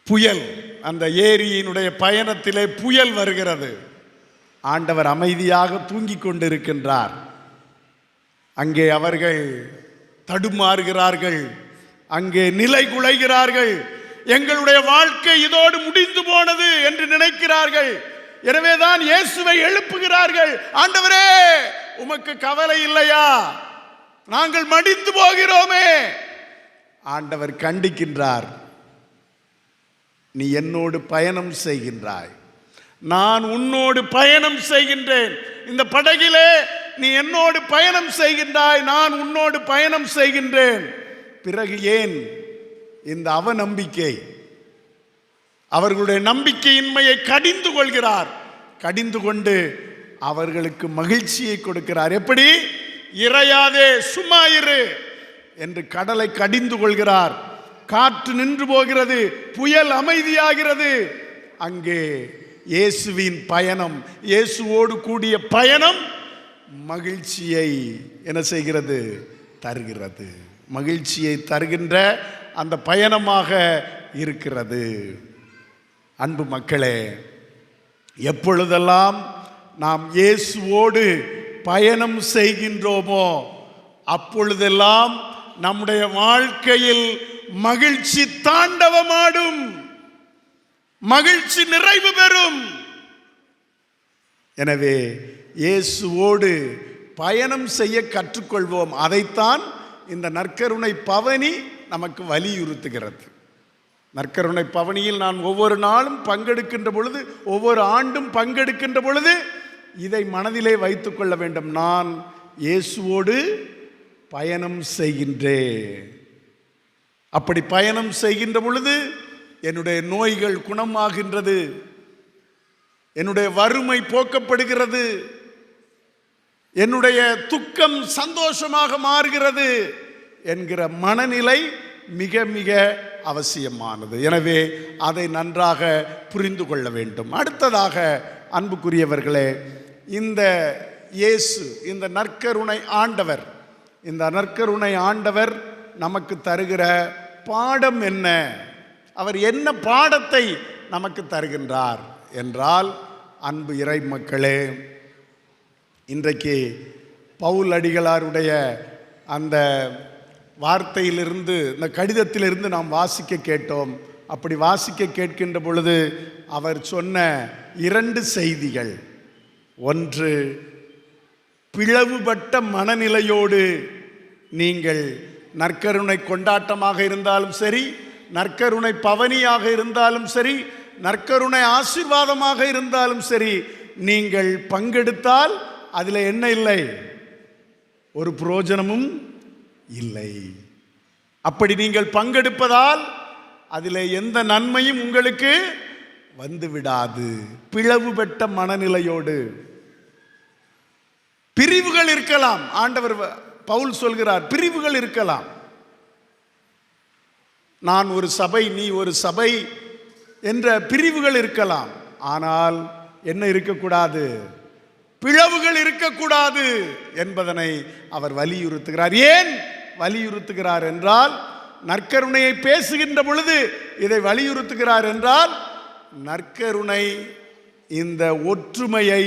[SPEAKER 5] புயல் அந்த ஏரியினுடைய பயணத்திலே புயல் வருகிறது. ஆண்டவர் அமைதியாக தூங்கிக் கொண்டிருக்கின்றார். அங்கே அவர்கள் தடுமாறுகிறார்கள், அங்கே நிலை குலைகிறார்கள். எங்களுடைய வாழ்க்கை இதோடு முடிந்து போனது என்று நினைக்கிறார்கள். எனவேதான் இயேசுவை எழுப்புகிறார்கள். ஆண்டவரே, உமக்கு கவலை இல்லையா? நாங்கள் மடிந்து போகிறோமே. ஆண்டவர் கண்டிக்கின்றார். நீ என்னோடு பயணம் செய்கின்றாய், நான் உன்னோடு பயணம் செய்கின்றேன். இந்த படகிலே நீ என்னோடு பயணம் செய்கின்றாய், நான் உன்னோடு பயணம் செய்கின்றேன். பிறகு ஏன் இந்த அவநம்பிக்கை? அவர்களுடைய நம்பிக்கையின்மையை கடிந்து கொள்கிறார். கடிந்து கொண்டு அவர்களுக்கு மகிழ்ச்சியை கொடுக்கிறார். எப்படி? இறையாதே, சும்மா இரு என்று கடலை கடிந்து கொள்கிறார். காற்று நின்று போகிறது, புயல் அமைதியாகிறது. அங்கே இயேசுவின் பயணம், இயேசுவோடு கூடிய பயணம் மகிழ்ச்சியை என்ன செய்கிறது? தருகிறது. மகிழ்ச்சியை தருகின்ற அந்த பயணமாக இருக்கிறது. அன்பு மக்களே, எப்பொழுதெல்லாம் நாம் இயேசுவோடு பயணம் செய்கின்றோமோ அப்பொழுதெல்லாம் நம்முடைய வாழ்க்கையில் மகிழ்ச்சி தாண்டவமாடும், மகிழ்ச்சி நிறைவு பெறும். எனவே இயேசுவோடு பயணம் செய்ய கற்றுக்கொள்வோம். அதைத்தான் இந்த நற்கருணை பவனி நமக்கு வலியுறுத்துகிறது. நற்கருணை பவனியில் நான் ஒவ்வொரு நாளும் பங்கெடுக்கின்ற பொழுது, ஒவ்வொரு ஆண்டும் பங்கெடுக்கின்ற பொழுது இதை மனதிலே வைத்துக் கொள்ள வேண்டும். நான் இயேசுவோடு பயணம் செய்கின்றேன். அப்படி பயணம் செய்கின்ற பொழுது என்னுடைய நோய்கள் குணமாகின்றது, என்னுடைய வறுமை போக்கப்படுகிறது, என்னுடைய துக்கம் சந்தோஷமாக மாறுகிறது என்கிற மனநிலை மிக மிக அவசியமானது. எனவே அதை நன்றாக புரிந்து கொள்ள வேண்டும். அடுத்ததாக அன்புக்குரியவர்களே, இந்த இயேசு, இந்த நற்கருணை ஆண்டவர், இந்த நற்கருணை ஆண்டவர் நமக்கு தருகிற பாடம் என்ன? அவர் என்ன பாடத்தை நமக்கு தருகின்றார் என்றால், அன்பு இறை மக்களே, இன்றைக்கு பவுல் அடிகளாருடைய அந்த வார்த்தையிலிருந்து, இந்த கடிதத்திலிருந்து நாம் வாசிக்க கேட்டோம். அப்படி வாசிக்க கேட்கின்ற பொழுது அவர் சொன்ன 2 செய்திகள். ஒன்று, பிளவுபட்ட மனநிலையோடு நீங்கள் நற்கருணை கொண்டாட்டமாக இருந்தாலும் சரி, நற்கருணை பவனியாக இருந்தாலும் சரி, நற்கருணை ஆசீர்வாதமாக இருந்தாலும் சரி, நீங்கள் பங்கெடுத்தால் அதில் என்ன இல்லை? ஒரு பிரயோஜனமும் இல்லை. அப்படி நீங்கள் பங்கெடுப்பதால் அதில் எந்த நன்மையும் உங்களுக்கு வந்துவிடாது. பிளவுபட்ட மனநிலையோடு. பிரிவுகள் இருக்கலாம். ஆண்டவர் பவுல் சொல்கிறார், பிரிவுகள் இருக்கலாம். நான் ஒரு சபை, நீ ஒரு சபை என்ற பிரிவுகள் இருக்கலாம். ஆனால் என்ன இருக்கக்கூடாது? பிளவுகள் இருக்கக்கூடாது என்பதனை அவர் வலியுறுத்துகிறார். ஏன் வலியுறுத்துகிறார் என்றால், நற்கருணையை பேசுகின்ற பொழுது இதை வலியுறுத்துகிறார் என்றால், நற்கருணை இந்த ஒற்றுமையை,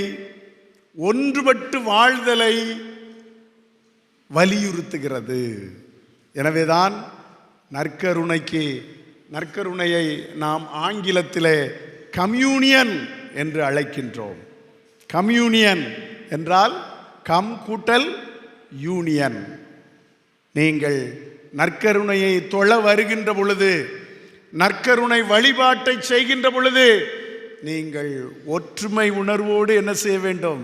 [SPEAKER 5] ஒன்றுபட்டு வாழ்தலை வலியுறுத்துகிறது. எனவேதான் நற்கருணையை நாம் ஆங்கிலத்திலே கம்யூனியன் என்று அழைக்கின்றோம். கம்யூனியன் என்றால் கம் கூட்டல் யூனியன். நீங்கள் நற்கருணையை தொழ வருகின்ற பொழுது, நற்கருணை வழிபாட்டை செய்கின்ற பொழுது நீங்கள் ஒற்றுமை உணர்வோடு என்ன செய்ய வேண்டும்?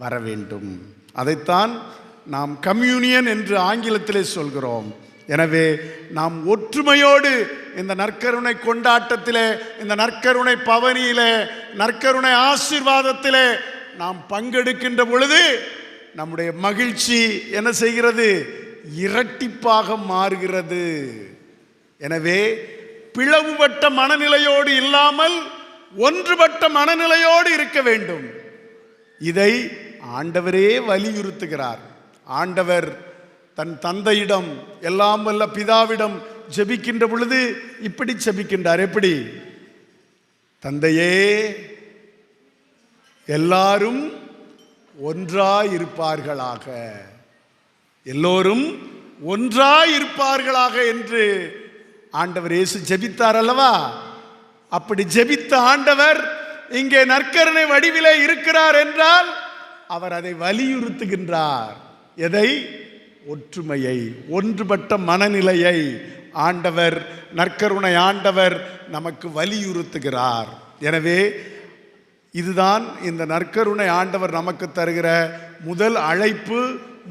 [SPEAKER 5] வர வேண்டும். அதைத்தான் நாம் கம்யூனியன் என்று ஆங்கிலத்திலே சொல்கிறோம். எனவே நாம் ஒற்றுமையோடு இந்த நற்கருணை கொண்டாட்டத்திலே, இந்த நற்கருணை பவனியிலே, நற்கருணை ஆசீர்வாதத்திலே நாம் பங்கெடுக்கின்ற பொழுது நம்முடைய மகிழ்ச்சி என்ன செய்கிறது? இரட்டிப்பாக மாறுகிறது. எனவே பிளவுபட்ட மனநிலையோடு இல்லாமல் ஒன்றுபட்ட மனநிலையோடு இருக்க வேண்டும். இதை ஆண்டவரே வலியுறுத்துகிறார். ஆண்டவர் தன் தந்தையிடம், எல்லாம் வல்ல பிதாவிடம் ஜெபிக்கின்ற பொழுது இப்படி ஜெபிக்கின்றார். எப்படி? தந்தையே, எல்லாரும் ஒன்றாயிருப்பார்களாக, எல்லோரும் ஒன்றாயிருப்பார்களாக என்று ஆண்டவர் இயேசு ஜெபித்தார் அல்லவா? அப்படி ஜெபித்த ஆண்டவர் இங்கே நற்கருணை வடிவிலே இருக்கிறார் என்றால் அவர் அதை வலியுறுத்துகின்றார். எதை? ஒற்றுமையை, ஒன்றுபட்ட மனநிலையை ஆண்டவர், நற்கருணை ஆண்டவர் நமக்கு வலியுறுத்துகிறார். எனவே இதுதான் இந்த நற்கருணை ஆண்டவர் நமக்கு தருகிற முதல் அழைப்பு,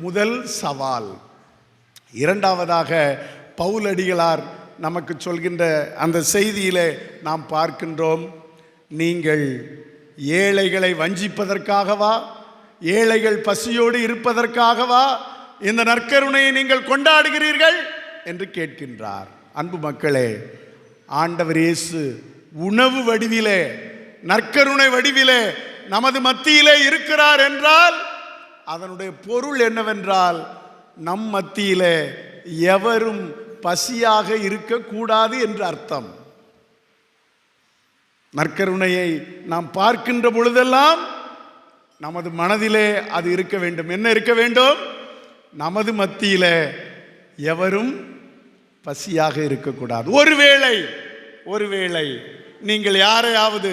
[SPEAKER 5] முதல் சவால். இரண்டாவதாக பவுலடிகளார் நமக்கு சொல்கின்ற அந்த செய்தியிலே நாம் பார்க்கின்றோம், நீங்கள் ஏழைகளை வஞ்சிப்பதற்காகவா, ஏழைகள் பசியோடு இருப்பதற்காகவா இந்த நற்கருணையை நீங்கள் கொண்டாடுகிறீர்கள் என்று கேட்கின்றார். அன்பு மக்களே, ஆண்டவர் இயேசு உணவு வடிவிலே, நற்கருணை வடிவிலே நமது மத்தியிலே இருக்கிறார் என்றால் அதனுடைய பொருள் என்னவென்றால், நம் மத்தியிலே எவரும் பசியாக இருக்கக்கூடாது என்று அர்த்தம். நற்கருணையை நாம் பார்க்கின்ற பொழுதெல்லாம் நமது மனதிலே அது இருக்க வேண்டும். என்ன இருக்க வேண்டும்? நமது மத்தியிலே எவரும் பசியாக இருக்கக்கூடாது. ஒருவேளை நீங்கள் யாரையாவது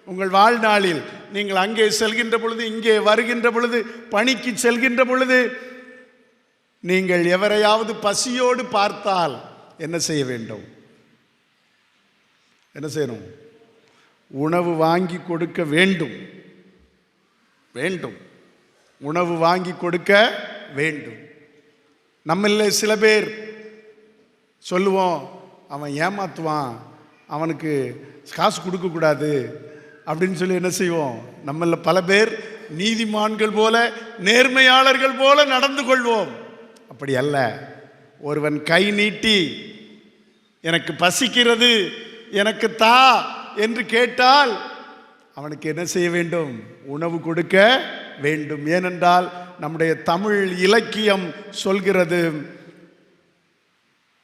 [SPEAKER 5] உங்கள் வாழ்நாளில் நீங்கள் அங்கே செல்கின்ற பொழுது, இங்கே வருகின்ற பொழுது, பணிக்கு செல்கின்ற பொழுது நீங்கள் எவரையாவது பசியோடு பார்த்தால் என்ன செய்ய வேண்டும்? என்ன செய்யணும்? உணவு வாங்கி கொடுக்க வேண்டும். உணவு வாங்கி கொடுக்க வேண்டும். நம்மள சில பேர் சொல்லுவோம், அவன் ஏமாத்துவான், அவனுக்கு காசு கொடுக்கக்கூடாது அப்படின்னு சொல்லி என்ன செய்வோம்? நம்மள பல பேர் நீதிமான்கள் போல, நேர்மையாளர்கள் போல நடந்து கொள்வோம். அப்படி அல்ல. ஒருவன் கை நீட்டி எனக்கு பசிக்கிறது, எனக்கு தா என்று கேட்டால் அவனுக்கு என்ன செய்ய வேண்டும்? உணவு கொடுக்க வேண்டும். ஏனென்றால் நம்முடைய தமிழ் இலக்கியம் சொல்கிறது,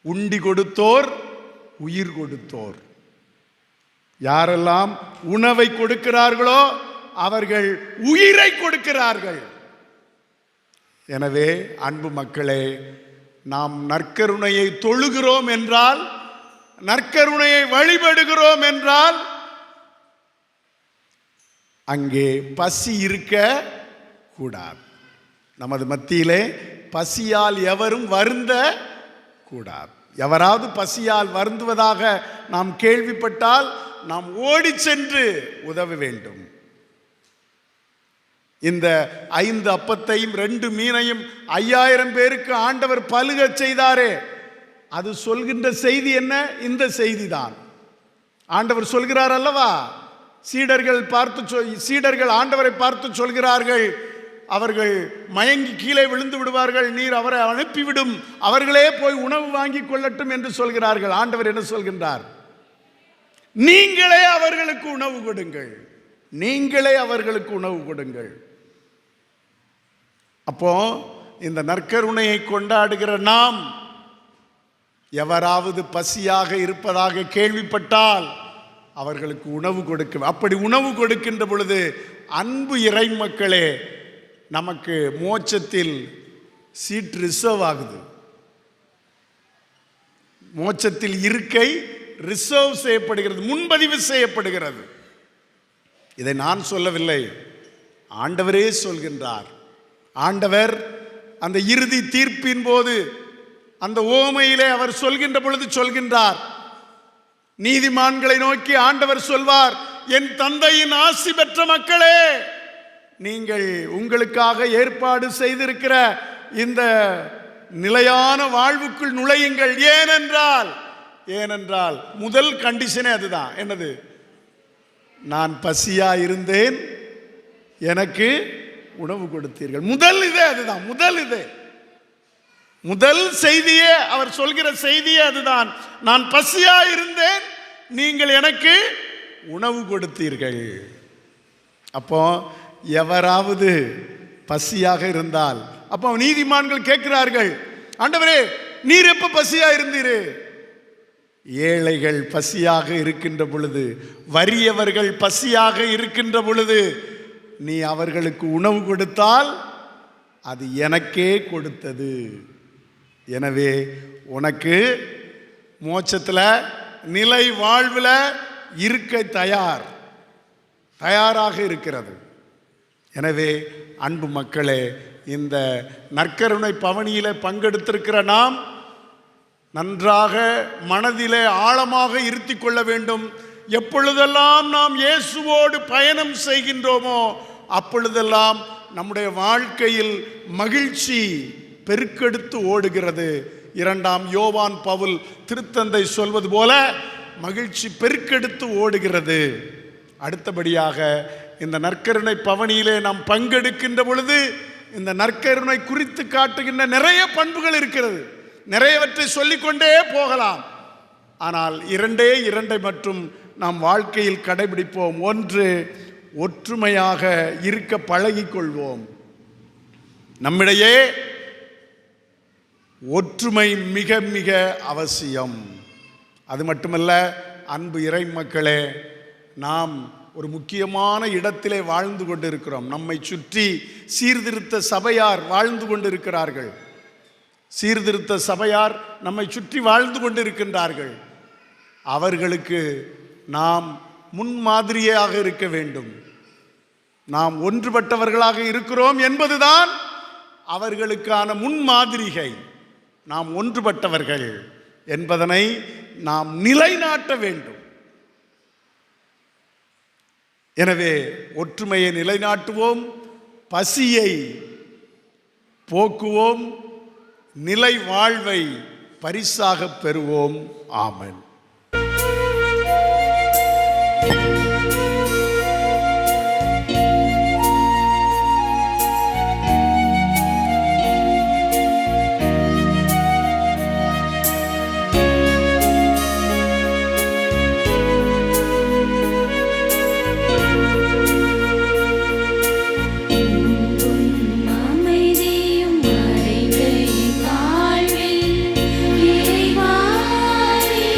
[SPEAKER 5] உண்டி கொடுத்தோர் உயிர் கொடுத்தோர். யாரெல்லாம் உணவை கொடுக்கிறார்களோ அவர்கள் உயிரை கொடுக்கிறார்கள். எனவே அன்பு மக்களே, நாம் நற்கருணையை தொழுகிறோம் என்றால், நற்கருணையை வழிபடுகிறோம் என்றால் அங்கே பசி இருக்க கூடாது. நமது மத்தியிலே பசியால் எவரும் வருந்த கூடாது. எவராவது பசியால் வருந்துவதாக நாம் கேள்விப்பட்டால் நாம் ஓடி சென்று உதவ வேண்டும். இந்த 5 அப்பத்தையும் 2 மீனையும் 5000 பேருக்கு ஆண்டவர் பலுக செய்தாரே, அது சொல்கின்ற செய்தி என்ன? இந்த செய்தி தான். ஆண்டவர் சொல்கிறார் அல்லவா, சீடர்கள் ஆண்டவரை பார்த்து சொல்கிறார்கள், அவர்கள் மயங்கி கீழே விழுந்து விடுவார்கள், நீர் அவரை அனுப்பிவிடும், அவர்களே போய் உணவு வாங்கி கொள்ளட்டும் என்று சொல்கிறார்கள். ஆண்டவர் என்ன சொல்கின்றார்? நீங்களே அவர்களுக்கு உணவு கொடுங்கள், நீங்களே அவர்களுக்கு உணவு கொடுங்கள். அப்போ இந்த நற்கருணையை கொண்டாடுகிற நாம் எவராவது பசியாக இருப்பதாக கேள்விப்பட்டால் அவர்களுக்கு உணவு கொடுக்க, அப்படி உணவு கொடுக்கின்ற பொழுது அன்பு இறை மக்களே, நமக்கு மோட்சத்தில் சீட் ரிசர்வ் ஆகுது. மோட்சத்தில் இருக்கை ரிசர்வ் செய்யப்படுகிறது, முன்பதிவு செய்யப்படுகிறது. இதை நான் சொல்லவில்லை, ஆண்டவரே சொல்கின்றார். ஆண்டவர் அந்த இறுதி தீர்ப்பின் போது அந்த ஓமையிலே அவர் சொல்கின்ற பொழுது சொல்கின்றார், நீதிமான்களை நோக்கி ஆண்டவர் சொல்வார், என் தந்தையின் ஆசி பெற்ற மக்களே, நீங்கள் உங்களுக்காக ஏற்பாடு செய்திருக்கிற இந்த நிலையான வாழ்வுக்குள் நுழையுங்கள். ஏனென்றால் முதல் கண்டிஷனே அதுதான். என்னது? நான் பசியா இருந்தேன், எனக்கு உணவு கொடுத்தீர்கள். அதுதான் முதல் செய்தியே, அவர் சொல்கிற செய்தியே அதுதான். நான் பசியா இருந்தேன், நீங்கள் எனக்கு உணவு கொடுத்தீர்கள். அப்போ எவராவது பசியாக இருந்தால், அப்போ நீதிமான்கள் கேட்கிறார்கள், ஆண்டவரே நீர் எப்ப பசியா இருந்தீரு? ஏழைகள் பசியாக இருக்கின்ற பொழுது, வறியவர்கள் பசியாக இருக்கின்ற பொழுது நீ அவர்களுக்கு உணவு கொடுத்தால் அது எனக்கே கொடுத்தது. எனவே உனக்கு மோட்சத்தில் நிலை வாழ்வில் இருக்க தயாராக இருக்கிறது. எனவே அன்பு மக்களே, இந்த நற்கருணை பவனியிலே பங்கெடுத்திருக்கிற நாம் நன்றாக மனதிலே ஆழமாக இருத்தி கொள்ள வேண்டும். எப்பொழுதெல்லாம் நாம் இயேசுவோடு பயணம் செய்கின்றோமோ அப்பொழுதெல்லாம் நம்முடைய வாழ்க்கையில் மகிழ்ச்சி பெருக்கெடுத்து ஓடுகிறது. 2ஆம் யோவான் பவுல் திருத்தந்தை சொல்வது போல மகிழ்ச்சி பெருக்கெடுத்து ஓடுகிறது. அடுத்தபடியாக இந்த நற்கருணை பவனியிலே நாம் பங்கெடுக்கின்ற பொழுது இந்த நற்கருணை குறித்து காட்டுகின்ற நிறைய பண்புகள் இருக்கிறது. நிறையவற்றை சொல்லிக்கொண்டே போகலாம். ஆனால் 2 மட்டும் நாம் வாழ்க்கையில் கடைபிடிப்போம். 1, ஒற்றுமையாக இருக்க பழகிக்கொள்வோம். நம்மிடையே ஒற்றுமை மிக மிக அவசியம். அது மட்டுமல்ல, அன்பு இறை மக்களே, நாம் ஒரு முக்கியமான இடத்திலே வாழ்ந்து கொண்டிருக்கிறோம். நம்மை சுற்றி சீர்திருத்த சபையார் வாழ்ந்து கொண்டிருக்கிறார்கள். சீர்திருத்த சபையார் நம்மை சுற்றி வாழ்ந்து கொண்டிருக்கின்றார்கள். அவர்களுக்கு நாம் முன்மாதிரியாக இருக்க வேண்டும். நாம் ஒன்றுபட்டவர்களாக இருக்கிறோம் என்பதுதான் அவர்களுக்கான முன்மாதிரிகை. நாம் ஒன்றுபட்டவர்கள் என்பதனை நாம் நிலைநாட்ட வேண்டும். எனவே ஒற்றுமையை நிலைநாட்டுவோம், பசியை போக்குவோம், நிலை வாழ்வை பரிசாக பெறுவோம். ஆமென்.
[SPEAKER 6] வாழ்வில் இறைவா நீ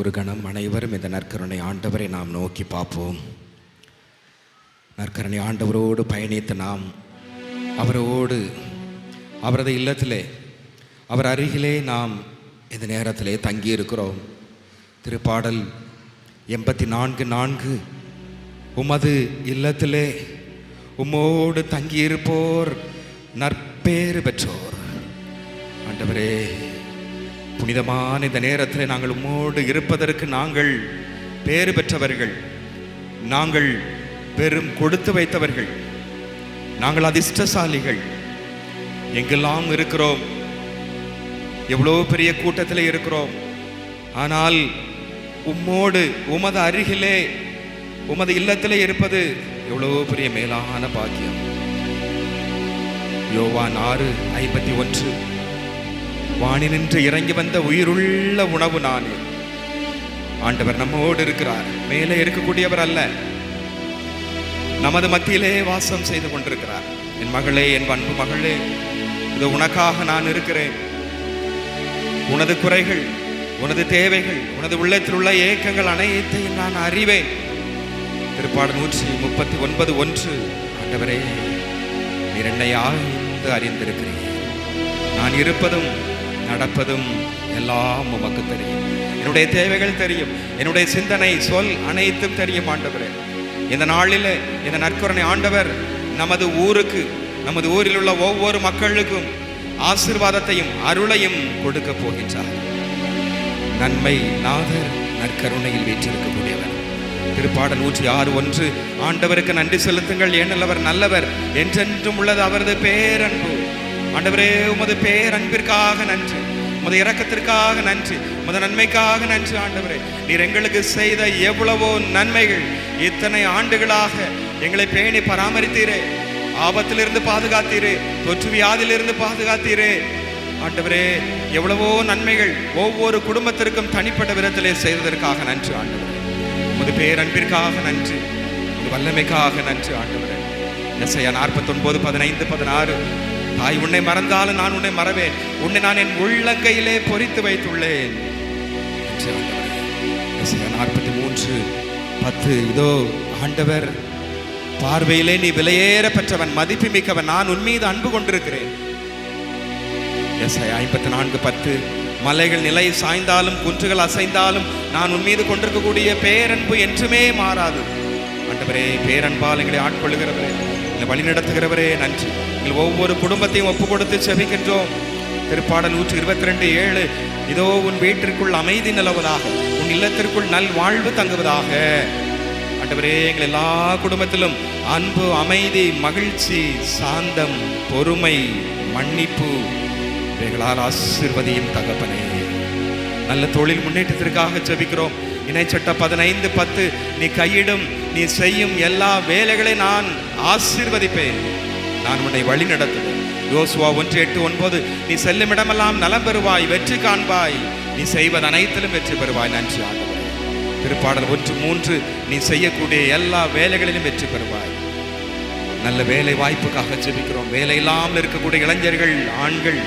[SPEAKER 6] ஒரு கணம் அனைவரும் இந்த நற்கருணை ஆண்டவரை நாம் நோக்கி பார்ப்போம். நற்கருணை ஆண்டவரோடு பயணித்த நாம் அவரோடு அவரது இல்லத்திலே அவர் அருகிலே நாம் இந்த நேரத்திலே தங்கியிருக்கிறோம். திருப்பாடல் 84:4 உமது இல்லத்திலே உம்மோடு தங்கியிருப்போர் நற்பேறு பெற்றோர். ஆண்டவரே, புனிதமான இந்த நேரத்தில் நாங்கள் உம்மோடு இருப்பதற்கு நாங்கள் பேறு பெற்றவர்கள், நாங்கள் பெரும் கொடுத்து வைத்தவர்கள், நாங்கள் அதிர்ஷ்டசாலிகள். எங்கெல்லாம் இருக்கிறோம், எவ்வளோ பெரிய கூட்டத்தில் இருக்கிறோம், ஆனால் உம்மோடு உமது அருகிலே உமது இல்லத்திலே இருப்பது எவ்வளோ பெரிய மேலான பாக்கியம். யோவான் 6:51 வானினின்று இறங்கி வந்த உயிருள்ள உணவு நானே. ஆண்டவர் நம்மோடு இருக்கிறார். மேலே இருக்கக்கூடியவர் அல்ல, நமது மத்தியிலே வாசம் செய்து கொண்டிருக்கிறார். என் மகளே, என் அன்பு மகளே, இது உனக்காக நான் இருக்கிறேன். உனது குறைகள், உனது தேவைகள், உனது உள்ளத்தில் உள்ள ஏக்கங்கள் அனைத்தையும் நான் அறிவேன். திருப்பாடல் 139:1 ஆண்டவரே, நீர் என்னை ஆய்ந்து அறிந்திருக்கிறீர். நான் இருப்பதும் நடப்பதும் எல்லாம் உமக்கு தெரியும். என்னுடைய தேவைகள் தெரியும், என்னுடைய சிந்தனை சொல் அனைத்தும் தெரியும். ஆண்டவரே, இந்த நாளில் இந்த நற்கருணை ஆண்டவர் நமது ஊருக்கு, நமது ஊரில் உள்ள ஒவ்வொரு மக்களுக்கும் ஆசீர்வாதத்தையும் அருளையும் கொடுக்க போகின்றார். நன்மை நாதர் நற்கருணையில் வீற்றிருக்கக்கூடியவர். திருப்பாடல் 106:1 ஆண்டவருக்கு நன்றி செலுத்துங்கள், ஏனெனில் அவர் நல்லவர், என்றென்றும் உள்ளது அவரது பேரன்பு. ஆண்டவரே, உமது பேரன்பிற்காக நன்றி, உமது இரக்கத்திற்காக நன்றி, உமது நன்மைக்காக நன்றி. ஆண்டவரே, நீர் எங்களுக்கு செய்த எவ்வளவோ நன்மைகள், இத்தனை ஆண்டுகளாக எங்களை பேணி பராமரித்தீரே, ஆபத்திலிருந்து பாதுகாத்தீரே, தொற்று வியாதியிலிருந்து பாதுகாத்தீரே. ஆண்டவரே, எவ்வளவோ நன்மைகள் ஒவ்வொரு குடும்பத்திற்கும் தனிப்பட்ட விதத்திலே செய்ததற்காக நன்றி. ஆண்டவரே, உமது பேரன்பிற்காக நன்றி, உமது வல்லமைக்காக நன்றி. ஆண்டவரே, எசையா 49:15-16 தாய் உன்னை மறந்தாலும் நான் உன்னை மறவேன், உன்னை நான் என் உள்ளங்கையிலே பொறித்து வைத்துள்ளேன். எசையா 43:10 இதோ ஆண்டவர் பார்வையிலே நீ விலையேற பெற்றவன், மதிப்பு மிக்கவன், நான் உன் மீது அன்பு கொண்டிருக்கிறேன். எசையா 54:10 மலைகள் நிலை சாய்ந்தாலும் குன்றுகள் அசைந்தாலும் நான் உன் மீது கொண்டிருக்கக்கூடிய பேரன்பு என்றுமே மாறாது. ஆண்டவரே, பேரன்பால் எங்களை ஆட்கொள்ளுகிறவரே, எங்களை வழி நடத்துகிறவரே நன்றி. எங்கள் ஒவ்வொரு குடும்பத்தையும் ஒப்பு கொடுத்து செபிக்கின்றோம். திருப்பாடல் 122:7 இதோ உன் வீட்டிற்குள் அமைதி நிலவுவதாக, உன் இல்லத்திற்குள் நல் வாழ்வு தங்குவதாக. ஆண்டவரே, எங்கள் எல்லா குடும்பத்திலும் அன்பு, அமைதி, மகிழ்ச்சி, சாந்தம், பொறுமை, மன்னிப்பு இவைகளால் ஆசீர்வதியும் தகப்பனே. நல்ல தொழில் முன்னேற்றத்திற்காக ஜெபிக்கிறோம். இணைச்சட்ட 15:10 நீ கையிடும், நீ செய்யும் எல்லா வேலைகளை நான் ஆசீர்வதிப்பேன், நான் உன்னை வழி நடத்துவேன். யோசுவா 1:8-9 நீ செல்லும் இடமெல்லாம் நலம் பெறுவாய், வெற்றி காண்பாய், நீ செய்வது அனைத்திலும் வெற்றி பெறுவாய். நன்றி ஆண்டவரே. திருப்பாடல் 1:3 நீ செய்யக்கூடிய எல்லா வேலைகளிலும் வெற்றி பெறுவாய். நல்ல வேலை வாய்ப்புக்காக ஜெபிக்கிறோம். வேலை இல்லாமல் இருக்கக்கூடிய இளைஞர்கள், ஆண்கள்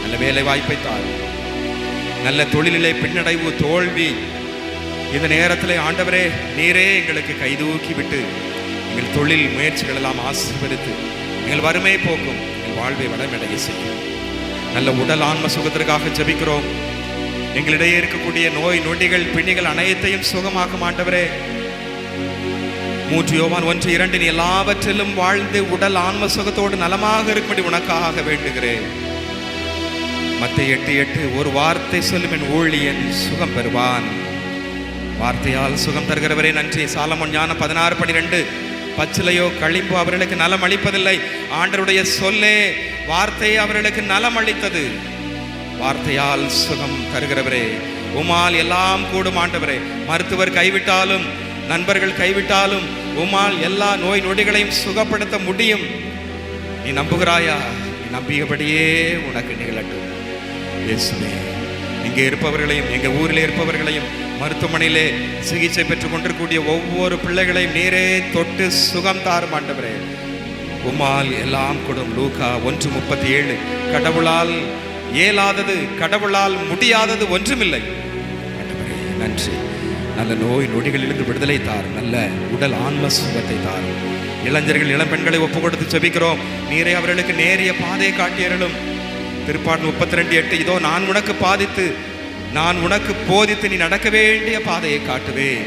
[SPEAKER 6] நல்ல வேலை வாய்ப்பை தாரும். நல்ல தொழிலிலே பின்னடைவு, தோல்வி இந்த நேரத்தில் ஆண்டவரே நீரே எங்களுக்கு கைதூக்கி விட்டு எங்கள் தொழில் முயற்சிகள் எல்லாம் ஆசீர்வதித்து எங்கள் வறுமை போக்கும், எங்கள் வாழ்வை வளமடைய செய்யும். நல்ல உடல் ஆன்ம சுகத்திற்காக ஜெபிக்கிறோம். எங்களிடையே இருக்கக்கூடிய நோய் நொடிகள் பிணிகள் அனைத்தையும் சுகமாக்கும் ஆண்டவரே. 3 யோவான் 1:2 நீ எல்லாவற்றிலும் வாழ்ந்து உடல் ஆன்ம சுகத்தோடு நலமாக இருக்கும்படி உனக்காக வேண்டுகிறேன். மத்தேயு 8:8 ஒரு வார்த்தை சொல்லும் என் ஊழியன் சுகம் பெறுவான். வார்த்தையால் சுகம் தருகிறவரே நன்றி. சாலமோன் ஞானம் 16:12 பச்சிலையோ களிம்போ அவர்களுக்கு நலம் அளிப்பதில்லை, ஆண்டவருடைய சொல்லே வார்த்தை அவர்களுக்கு நலம் அளித்தது. வார்த்தையால் சுகம் தருகிறவரே, உமால் எல்லாம் கூடும் ஆண்டவரே. மருத்துவர் கைவிட்டாலும், நண்பர்கள் கைவிட்டாலும் உமால் எல்லா நோய் நொடிகளையும் சுகப்படுத்த முடியும். நீ நம்புகிறாயா? நீ நம்பியபடியே உனக்கு நிகழட்டும் இயேசுவே. இங்கே இருப்பவர்களையும், எங்கள் ஊரில் இருப்பவர்களையும், மருத்துவமனையிலே சிகிச்சை பெற்றுக் கொண்டிருக்கூடிய ஒவ்வொரு பிள்ளைகளையும் நீரே தொட்டு சுகம் தாரும் ஆண்டவரே. உம்மால் எல்லாம் கூடும். லூக்கா 1:37 கடவுளால் இயலாதது, கடவுளால் முடியாதது ஒன்றுமில்லை. ஆண்டவரே, நன்றி. நல்ல நோய் நொடிகளிலிருந்து விடுதலை தாரும், நல்ல உடல் ஆன்ம சுகத்தை தாரும். இளைஞர்கள் இளம்பெண்களை ஒப்பு கொடுத்து ஜெபிக்கிறோம். நீரே அவர்களுக்கு நேரிய பாதையை காட்டியருளும். திருப்பாடல் 32:8, இதோ நான் உனக்கு பாதித்து நான் உனக்கு போதித்து நீ நடக்க வேண்டிய பாதையை காட்டுவேன்.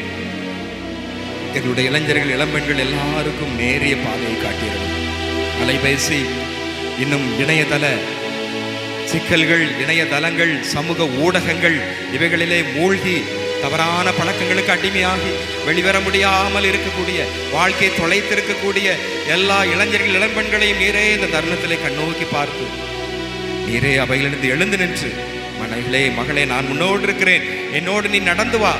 [SPEAKER 6] எங்களுடைய இளைஞர்கள் இளம்பெண்கள் எல்லாருக்கும் நேரிய பாதையை காட்டியருளும். அலைபேசி இன்னும் இணையதள சிக்கல்கள், இணையதளங்கள், சமூக ஊடகங்கள் இவைகளிலே மூழ்கி தவறான பழக்கங்களுக்கு அடிமையாகி வெளிவர முடியாமல் இருக்கக்கூடிய, வாழ்க்கையை தொலைத்திருக்கக்கூடிய எல்லா இளைஞர்கள் இளம்பெண்களையும் நீரே இந்த தருணத்திலே கண்ணோக்கி பார்த்து நீரே அவையிலிருந்து எழுந்து நின்று, மகளே மகளே நான் முன்னோடு இருக்கிறேன், என்னோடு நீ நடந்து வா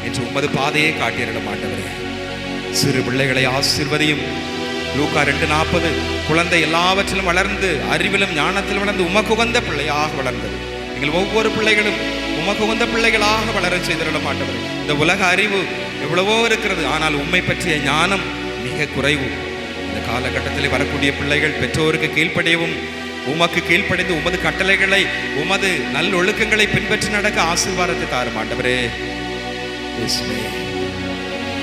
[SPEAKER 6] என்று உமது பாதையை காட்டியிருக்க மாட்டவரே. சிறு பிள்ளைகளை ஆசீர்வதியும். லூக்கா 2:40, குழந்தை எல்லாவற்றிலும் வளர்ந்து அறிவிலும் ஞானத்திலும் வளர்ந்து உமக்கு உகந்த பிள்ளையாக வளர்ந்தது. எங்கள் ஒவ்வொரு பிள்ளைகளும் உமக்கு உகந்த பிள்ளைகளாக வளர செய்திட மாட்டவர். இந்த உலக அறிவு எவ்வளவோ இருக்கிறது, ஆனால் உம்மை பற்றிய ஞானம் மிக குறைவு. இந்த காலகட்டத்தில் வரக்கூடிய பிள்ளைகள் பெற்றோருக்கு கீழ்ப்படியவும், உமக்கு கீழ்ப்படிந்து உமது கட்டளைகளை, உமது நல்லொழுக்கங்களை பின்பற்றி நடக்க ஆசீர்வாதத்தை தாரும் ஆண்டவரே.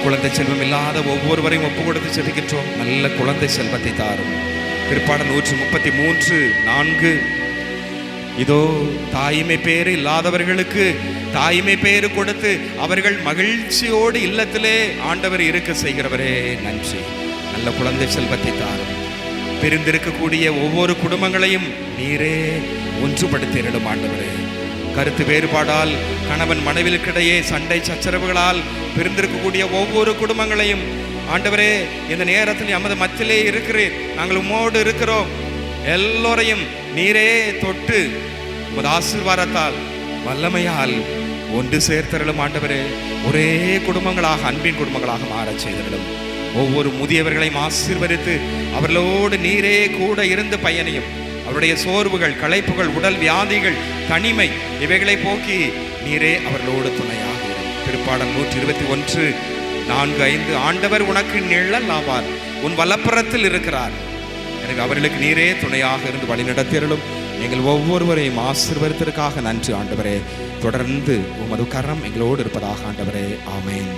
[SPEAKER 6] குழந்தை செல்வம் இல்லாத ஒவ்வொருவரையும் ஒப்பு கொடுத்து செபிக்கின்றோம். நல்ல குழந்தை செல்வத்தை தாரும். திருப்பாடல் 133:4, இதோ தாய்மை பேறு இல்லாதவர்களுக்கு தாய்மை பேறு கொடுத்து அவர்கள் மகிழ்ச்சியோடு இல்லத்திலே ஆண்டவர் இருக்க செய்கிறவரே நன்றி. நல்ல குழந்தை செல்வத்தை தாரும். பிரிந்திருக்கக்கூடிய ஒவ்வொரு குடும்பங்களையும் நீரே ஒன்றுபடுத்திடும் ஆண்டவரே. கருத்து வேறுபாடால் கணவன் மனைவிற்கிடையே சண்டை சச்சரவுகளால் பிரிந்திருக்கக்கூடிய ஒவ்வொரு குடும்பங்களையும் ஆண்டவரே இந்த நேரத்தில் எமது மத்தியிலே இருக்கிறேன், நாங்கள் உம்மோடு இருக்கிறோம். எல்லோரையும் நீரே தொட்டு உமது ஆசீர்வாதத்தால் வல்லமையால் ஒன்று சேர்த்தருளும் ஆண்டவரே. ஒரே குடும்பங்களாக, அன்பின் குடும்பங்களாக மாறச் செய்தருளும். ஒவ்வொரு முதியவர்களையும் ஆசீர்வதித்து அவர்களோடு நீரே கூட இருந்து பயணியும். அவருடைய சோர்வுகள், களைப்புகள், உடல் வியாதிகள், தனிமை இவைகளை போக்கி நீரே அவர்களோடு துணையாக. திருப்பாடல் 121:4-5, ஆண்டவர் உனக்கு நிழல் ஆவார், உன் வலப்புறத்தில் இருக்கிறார். எனவே அவர்களுக்கு நீரே துணையாக இருந்து வழி நடத்தியருளும். எங்கள் ஒவ்வொருவரையும் ஆசீர்வதித்ததற்காக நன்றி ஆண்டவரே. தொடர்ந்து உமது கரம் எங்களோடு இருப்பதாக ஆண்டவரே. ஆமென்.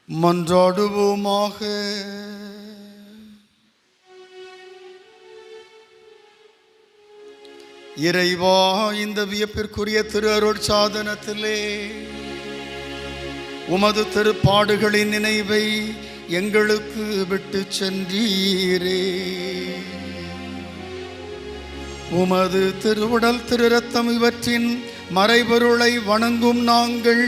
[SPEAKER 5] மன்றாடுவோமாக. இறைவா, இந்த வியப்பிற்குரிய திரு அருட்சாதனத்திலே உமது திருப்பாடுகளின் நினைவை எங்களுக்கு விட்டு சென்றீரே. உமது திருவுடல் திரு ரத்தம் இவற்றின் மறைபொருளை வணங்கும் நாங்கள்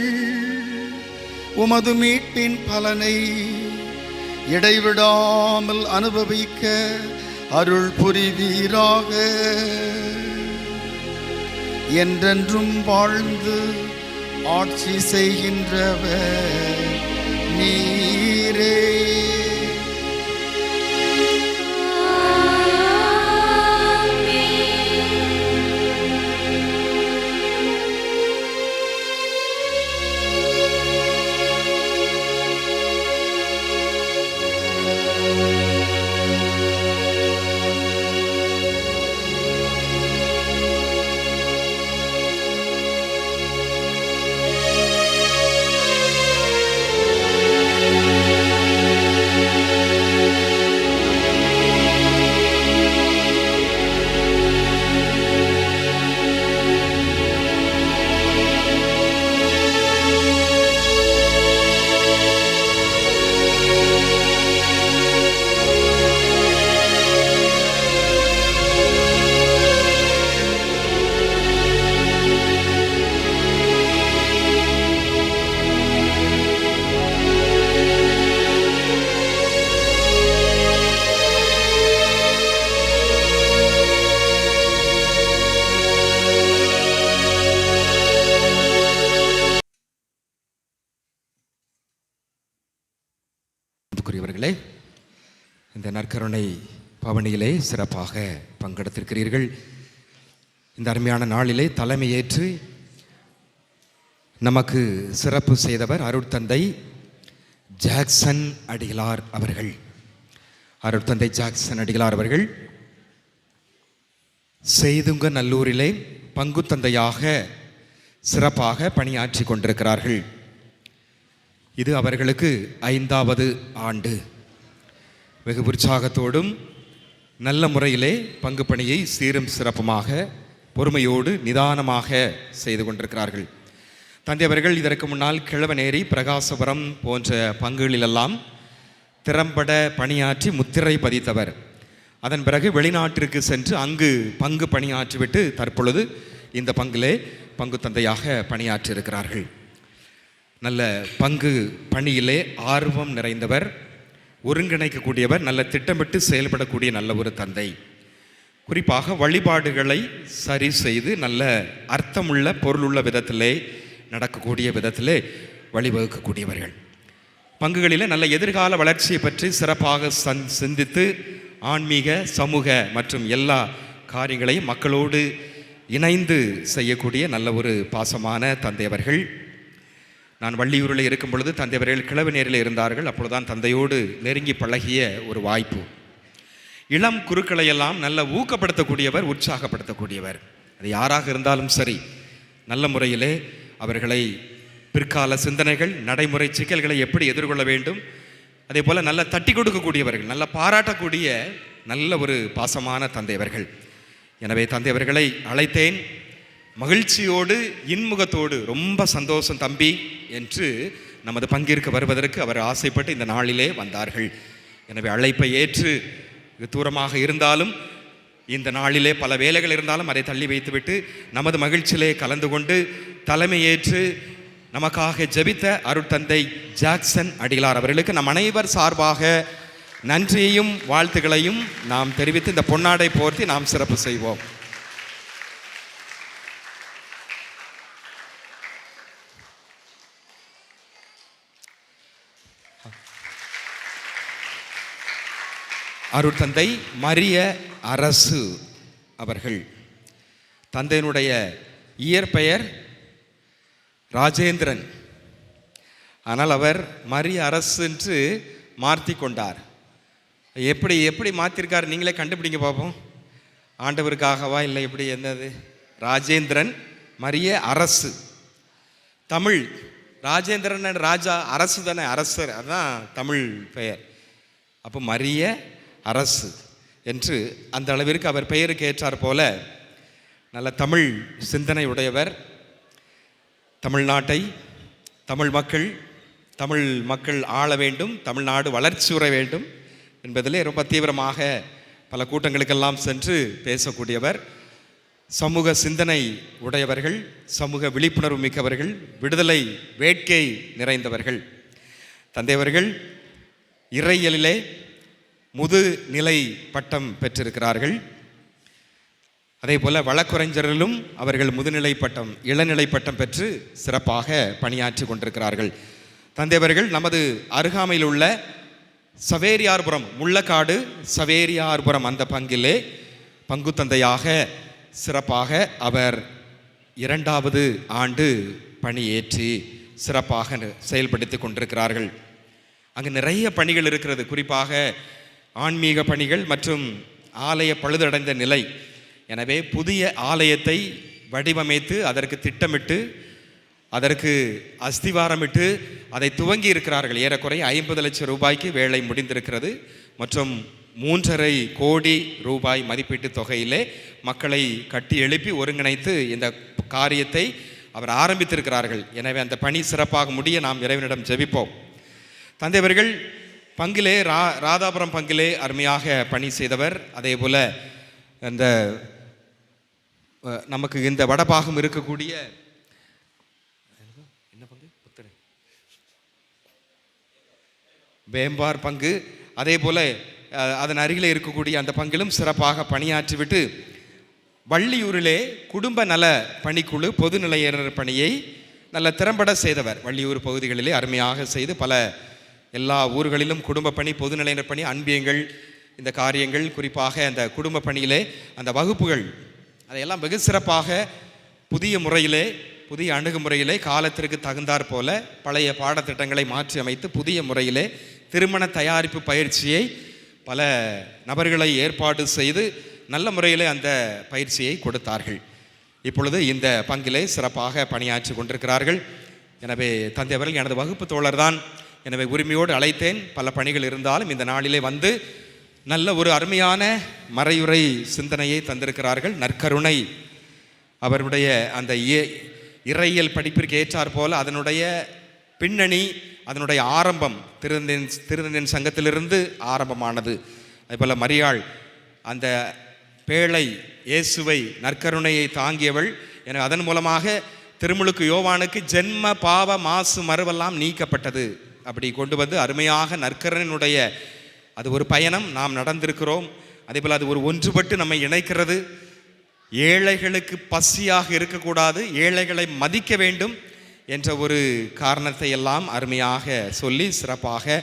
[SPEAKER 5] உமது மீட்பின் பலனை இடைவிடாமல் அனுபவிக்க அருள் புரிவீராக. என்றென்றும் வாழ்ந்து ஆட்சி செய்கின்றவர் நீரே.
[SPEAKER 6] அன்புக்குரியவர்களே, இந்த நற்கருணை பவனியிலே சிறப்பாக பங்கெடுத்திருக்கிறீர்கள். இந்த அருமையான நாளிலே தலைமையேற்று நமக்கு சிறப்பு செய்தவர் அருட்தந்தை ஜாக்சன் அடிகளார் அவர்கள். அருட்தந்தை ஜாக்சன் அடிகளார் அவர்கள் செய்துங்க நல்லூரிலே பங்குத்தந்தையாக சிறப்பாக பணியாற்றி கொண்டிருக்கிறார்கள். இது அவர்களுக்கு 5வது ஆண்டு. வெகு உற்சாகத்தோடும் நல்ல முறையிலே பங்கு பணியை சீரும் சிறப்புமாக பொறுமையோடு நிதானமாக செய்து கொண்டிருக்கிறார்கள். தந்தை அவர்கள் இதற்கு முன்னால் கிழவனேரி, பிரகாசபுரம் போன்ற பங்குகளிலெல்லாம் திறம்பட பணியாற்றி முத்திரை பதித்தவர். அதன் பிறகு வெளிநாட்டிற்கு சென்று அங்கு பங்கு பணியாற்றிவிட்டு தற்பொழுது இந்த பங்கிலே பங்கு தந்தையாக பணியாற்றியிருக்கிறார்கள். நல்ல பங்கு பணியிலே ஆர்வம் நிறைந்தவர், ஒருங்கிணைக்கக்கூடியவர், நல்ல திட்டமிட்டு செயல்படக்கூடிய நல்ல ஒரு தந்தை. குறிப்பாக வழிபாடுகளை சரி செய்து நல்ல அர்த்தமுள்ள பொருளுள்ள விதத்திலே நடக்கக்கூடிய விதத்திலே வழிவகுக்கக்கூடியவர்கள். பங்குகளில் நல்ல எதிர்கால வளர்ச்சியை பற்றி சிறப்பாக சிந்தித்து ஆன்மீக, சமூக மற்றும் எல்லா காரியங்களையும் மக்களோடு இணைந்து செய்யக்கூடிய நல்ல ஒரு பாசமான தந்தையவர்கள். நான் வள்ளியூரில் இருக்கும் பொழுது தந்தையவர்கள் கிழவனேரில் இருந்தார்கள். அப்பொழுதுதான் தந்தையோடு நெருங்கி பழகிய ஒரு வாய்ப்பு. இளம் குருக்களையெல்லாம் நல்ல ஊக்கப்படுத்தக்கூடியவர், உற்சாகப்படுத்தக்கூடியவர். அது யாராக இருந்தாலும் சரி, நல்ல முறையிலே அவர்களை பிற்கால சிந்தனைகள், நடைமுறை சிக்கல்களை எப்படி எதிர்கொள்ள வேண்டும், அதே போல் நல்ல தட்டி கொடுக்கக்கூடியவர்கள், நல்ல பாராட்டக்கூடிய நல்ல ஒரு பாசமான தந்தையவர்கள். எனவே தந்தையவர்களை அழைத்தேன். மகிழ்ச்சியோடு இன்முகத்தோடு ரொம்ப சந்தோஷம் தம்பி என்று நமது பங்கிற்கு வருவதற்கு அவர் ஆசைப்பட்டு இந்த நாளிலே வந்தார்கள். எனவே அழைப்பை ஏற்று தூரமாக இருந்தாலும் இந்த நாளிலே பல வேலைகள் இருந்தாலும் அதை தள்ளி வைத்துவிட்டு நமது மகிழ்ச்சியிலே கலந்து கொண்டு தலைமையேற்று நமக்காக ஜெபித்த அருட்தந்தை ஜாக்சன் அடிகளார் அவர்களுக்கு நம் அனைவர் சார்பாக நன்றியையும் வாழ்த்துக்களையும் நாம் தெரிவித்து இந்த பொன்னாடை போர்த்தி நாம் சிறப்பு செய்வோம். அருட்தந்தை மரிய அரசு அவர்கள். தந்தையினுடைய இயற்பெயர் ராஜேந்திரன். ஆனால் அவர் மரிய அரசு என்று மாற்றி கொண்டார். எப்படி எப்படி மாற்றிருக்கார் நீங்களே கண்டுபிடிங்க பார்ப்போம். ஆண்டவருக்காகவா இல்லை எப்படி என்னது? ராஜேந்திரன் மரிய அரசு. தமிழ் ராஜேந்திரன் ராஜா, அரசு தானே, அரசர், அதுதான் தமிழ் பெயர். அப்போ மரிய அரசு என்று அந்த அளவிற்கு அவர் பெயருக்கு ஏற்றார் போல நல்ல தமிழ் சிந்தனை உடையவர். தமிழ்நாட்டை தமிழ் மக்கள் ஆள வேண்டும், தமிழ்நாடு வளர்ச்சி உற வேண்டும் என்பதிலே ரொம்ப தீவிரமாக பல கூட்டங்களுக்கெல்லாம் சென்று பேசக்கூடியவர். சமூக சிந்தனை உடையவர்கள், சமூக விழிப்புணர்வு மிக்கவர்கள், விடுதலை வேட்கை நிறைந்தவர்கள். தந்தையவர்கள் இறையியலிலே முதுநிலை பட்டம் பெற்றிருக்கிறார்கள். அதே போல வழக்குரைஞரிலும் அவர்கள் முதுநிலை பட்டம், இளநிலை பட்டம் பெற்று சிறப்பாக பணியாற்றி கொண்டிருக்கிறார்கள். தந்தையவர்கள் நமது அருகாமையில் உள்ள சவேரியார்புரம், முள்ளக்காடு சவேரியார்புரம் அந்த பங்கிலே பங்கு தந்தையாக சிறப்பாக அவர் 2வது ஆண்டு பணியேற்றி சிறப்பாக செயல்படுத்தி கொண்டிருக்கிறார்கள். அங்கு நிறைய பணிகள் இருக்கிறது. குறிப்பாக ஆன்மீக பணிகள் மற்றும் ஆலய பழுதடைந்த நிலை. எனவே புதிய ஆலயத்தை வடிவமைத்து அதற்கு திட்டமிட்டு அதற்கு அஸ்திவாரமிட்டு அதை துவங்கி இருக்கிறார்கள். ஏறக்குறைய 50 லட்சம் ரூபாய்க்கு வேலை முடிந்திருக்கிறது. மற்றும் 3.5 கோடி ரூபாய் மதிப்பீட்டு தொகையிலே மக்களை கட்டி எழுப்பி ஒருங்கிணைத்து இந்த காரியத்தை அவர் ஆரம்பித்திருக்கிறார்கள். எனவே அந்த பணி சிறப்பாக முடிய நாம் இறைவனிடம் ஜெபிப்போம். தந்தையவர்கள் பங்கிலே ராதாபுரம் பங்கிலே அருமையாக பணி செய்தவர். அதே போல் அந்த நமக்கு இந்த வடபாகம் இருக்கக்கூடிய என்ன பங்கு, வேம்பார் பங்கு, அதே போல அதன் அருகிலே இருக்கக்கூடிய அந்த பங்கிலும் சிறப்பாக பணியாற்றிவிட்டு வள்ளியூரிலே குடும்ப நல பணிக்குழு பொதுநிலையினர் பணியை நல்ல திறம்பட செய்தவர். வள்ளியூர் பகுதிகளிலே அருமையாக செய்து பல எல்லா ஊர்களிலும் குடும்ப பணி, பொதுநிலையினர் பணி, அன்பியங்கள், இந்த காரியங்கள், குறிப்பாக அந்த குடும்ப பணியிலே அந்த வகுப்புகள் அதையெல்லாம் வெகு சிறப்பாக புதிய முறையிலே, புதிய அணுகுமுறையிலே காலத்திற்கு தகுந்தாற் போல பழைய பாடத்திட்டங்களை மாற்றி அமைத்து புதிய முறையிலே திருமண தயாரிப்பு பயிற்சியை பல நபர்களை ஏற்பாடு செய்து நல்ல முறையிலே அந்த பயிற்சியை கொடுத்தார்கள். இப்பொழுது இந்த பங்கிலே சிறப்பாக பணியாற்றி கொண்டிருக்கிறார்கள். எனவே தந்தை அவர்கள் எனது வகுப்பு தோழர்தான். எனவே உரிமையோடு அழைத்தேன். பல பணிகள் இருந்தாலும் இந்த நாளிலே வந்து நல்ல ஒரு அருமையான மறையுறை சிந்தனையை தந்திருக்கிறார்கள். நற்கருணை அவருடைய அந்த இறையியல் படிப்பிற்கு ஏற்றாற் போல அதனுடைய பின்னணி, அதனுடைய ஆரம்பம் திருந்தேன் சங்கத்திலிருந்து ஆரம்பமானது. அதேபோல் மரியாள் அந்த பேழை இயேசுவை நற்கருணையை தாங்கியவள். எனவே அதன் மூலமாக திருமுழுக்கு யோவானுக்கு ஜென்ம பாவ மாசு மறுவெல்லாம் நீக்கப்பட்டது. அப்படி கொண்டு வந்து அருமையாக நற்கருணையினுடைய அது ஒரு பயணம் நாம் நடந்திருக்கிறோம். அதேபோல் அது ஒரு ஒன்றுபட்டு நம்மை இணைக்கிறது. ஏழைகளுக்கு பசியாக இருக்கக்கூடாது, ஏழைகளை மதிக்க வேண்டும் என்ற ஒரு காரணத்தை எல்லாம் அருமையாக சொல்லி சிறப்பாக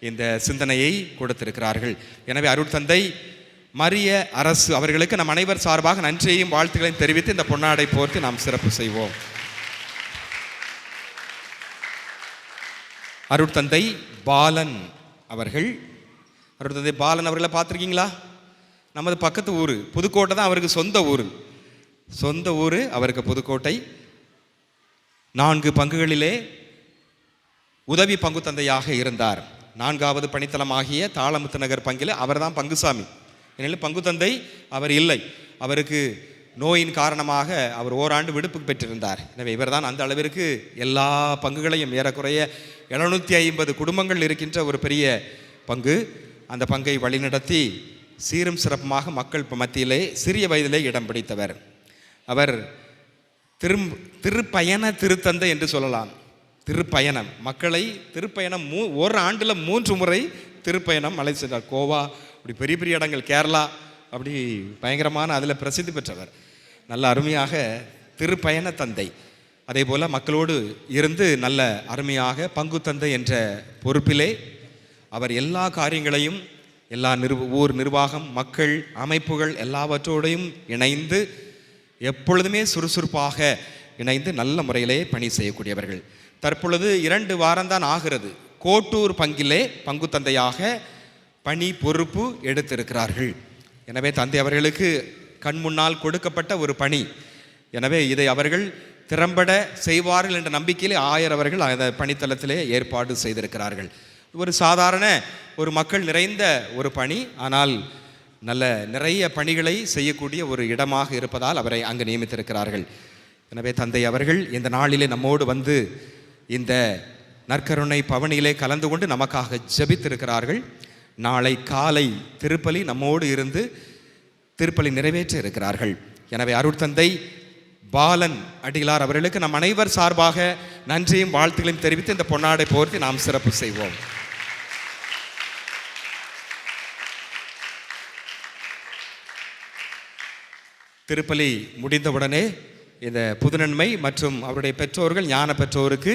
[SPEAKER 6] இந்த சிந்தனையை கொடுத்திருக்கிறார்கள். எனவே அருட்தந்தை மரிய அரசு அவர்களுக்கு நம் அனைவர் சார்பாக நன்றியையும் வாழ்த்துக்களையும் தெரிவித்து இந்த பொன்னாடை போர்த்து நாம் சிறப்பு செய்வோம். அருட்தந்தை பாலன் அவர்கள், அருட்தந்தை பாலன் அவர்களை பார்த்துருக்கீங்களா? நமது பக்கத்து ஊர் புதுக்கோட்டை தான் அவருக்கு சொந்த ஊர் அவருக்கு புதுக்கோட்டை. 4 பங்குகளிலே உதவி பங்கு தந்தையாக இருந்தார். 4வது பணித்தளமாகிய தாளமுத்து நகர் பங்கில் அவர் தான் பங்குசாமி. ஏனெனில் பங்கு தந்தை அவர் இல்லை. அவருக்கு நோயின் காரணமாக அவர் ஓராண்டு விடுப்பு பெற்றிருந்தார். எனவே இவர் தான் அந்த அளவிற்கு எல்லா பங்குகளையும், ஏறக்குறைய 750 குடும்பங்கள் இருக்கின்ற ஒரு பெரிய பங்கு, அந்த பங்கை வழிநடத்தி சீரும் சிறப்புமாக மக்கள் மத்தியிலே சிறிய வயதிலே இடம் பிடித்தவர். அவர் திருப்பயண திருத்தந்தை என்று சொல்லலாம். திருப்பயணம், மக்களை திருப்பயணம் ஒரு ஆண்டில் 3 முறை திருப்பயணம் அழை சென்றார். கோவா, அப்படி பெரிய பெரிய இடங்கள், கேரளா, அப்படி பயங்கரமான அதில் பிரசித்தி பெற்றவர். நல்ல அருமையாக திருப்பயண தந்தை. அதே போல் மக்களோடு இருந்து நல்ல அருமையாக பங்கு தந்தை என்ற பொறுப்பிலே அவர் எல்லா காரியங்களையும், எல்லா ஊர் நிர்வாகம், மக்கள் அமைப்புகள் எல்லாவற்றோடையும் இணைந்து எப்பொழுதுமே சுறுசுறுப்பாக இணைந்து நல்ல முறையிலே பணி செய்யக்கூடியவர்கள். தற்பொழுது 2 வாரம்தான் ஆகிறது. கோட்டூர் பங்கிலே பங்கு தந்தையாக பணி பொறுப்பு எடுத்திருக்கிறார்கள். எனவே தந்தை அவர்களுக்கு கண் முன்னால் கொடுக்கப்பட்ட ஒரு பணி. எனவே இதை அவர்கள் திறம்பட செய்வார்கள் என்ற நம்பிக்கையிலே ஆயர் அவர்கள் அந்த பணித்தளத்திலே ஏற்பாடு செய்திருக்கிறார்கள். ஒரு சாதாரண ஒரு மக்கள் நிறைந்த ஒரு பணி. ஆனால் நிறைய பணிகளை செய்யக்கூடிய ஒரு இடமாக இருப்பதால் அவரை அங்கு நியமித்திருக்கிறார்கள். எனவே தந்தை அவர்கள் இந்த நாளிலே நம்மோடு வந்து இந்த நற்கருணை பவனியிலே கலந்து கொண்டு நமக்காக ஜெபித்திருக்கிறார்கள். நாளை காலை திருப்பலி நம்மோடு இருந்து திருப்பலி நிறைவேற்ற இருக்கிறார்கள். எனவே அருட்தந்தை பாலன் அடிகளார் அவர்களுக்கு நம் அனைவர் சார்பாக நன்றியும் வாழ்த்துக்களையும் தெரிவித்து இந்த பொன்னாடை போர்த்தி நாம் சிறப்பு செய்வோம். திருப்பலி முடிந்தவுடனே இந்த புதுநன்மை மற்றும் அவருடைய பெற்றோர்கள் ஞான பெற்றோருக்கு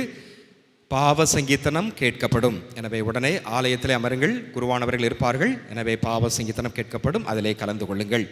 [SPEAKER 6] பாவ சங்கீர்த்தனம் கேட்கப்படும். எனவே உடனே ஆலயத்திலே அமருங்கள், குருவானவர்கள் இருப்பார்கள். எனவே பாவ சங்கீர்த்தனம் கேட்கப்படும், அதிலே கலந்து கொள்ளுங்கள்.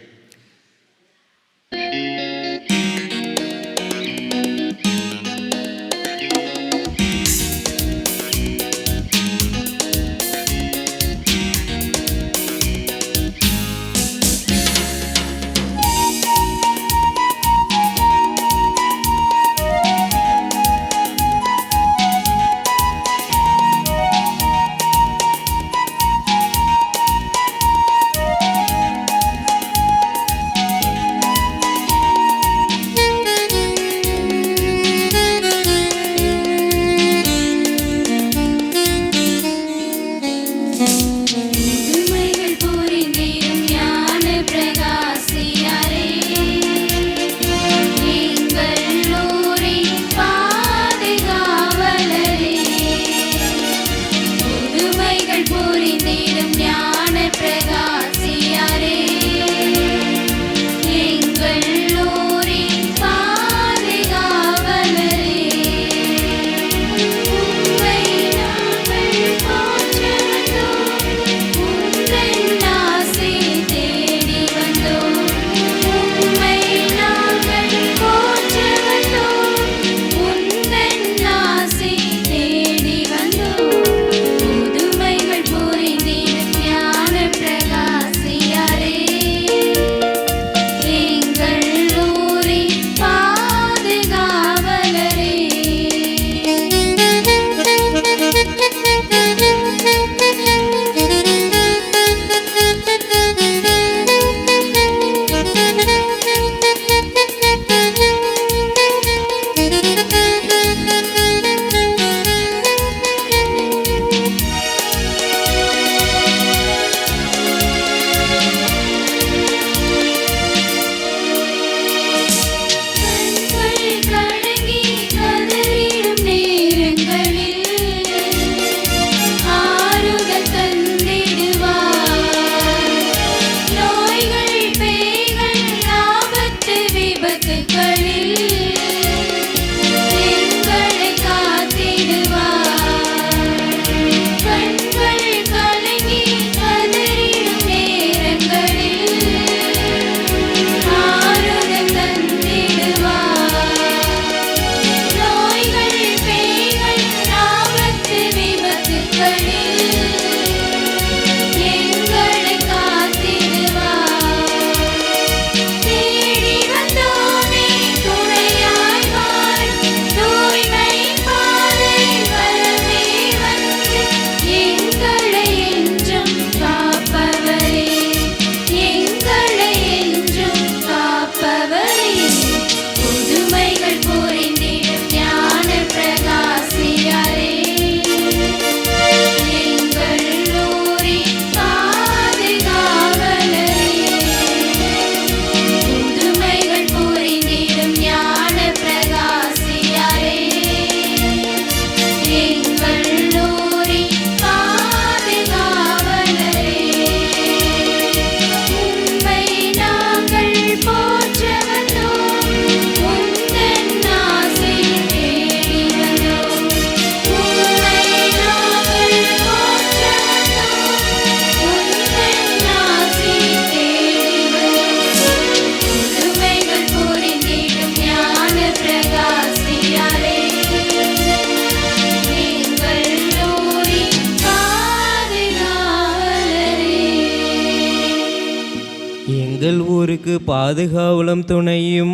[SPEAKER 7] எங்கள் ஊருக்கு பாதுகாவலும் துணையுமாயிருக்கிற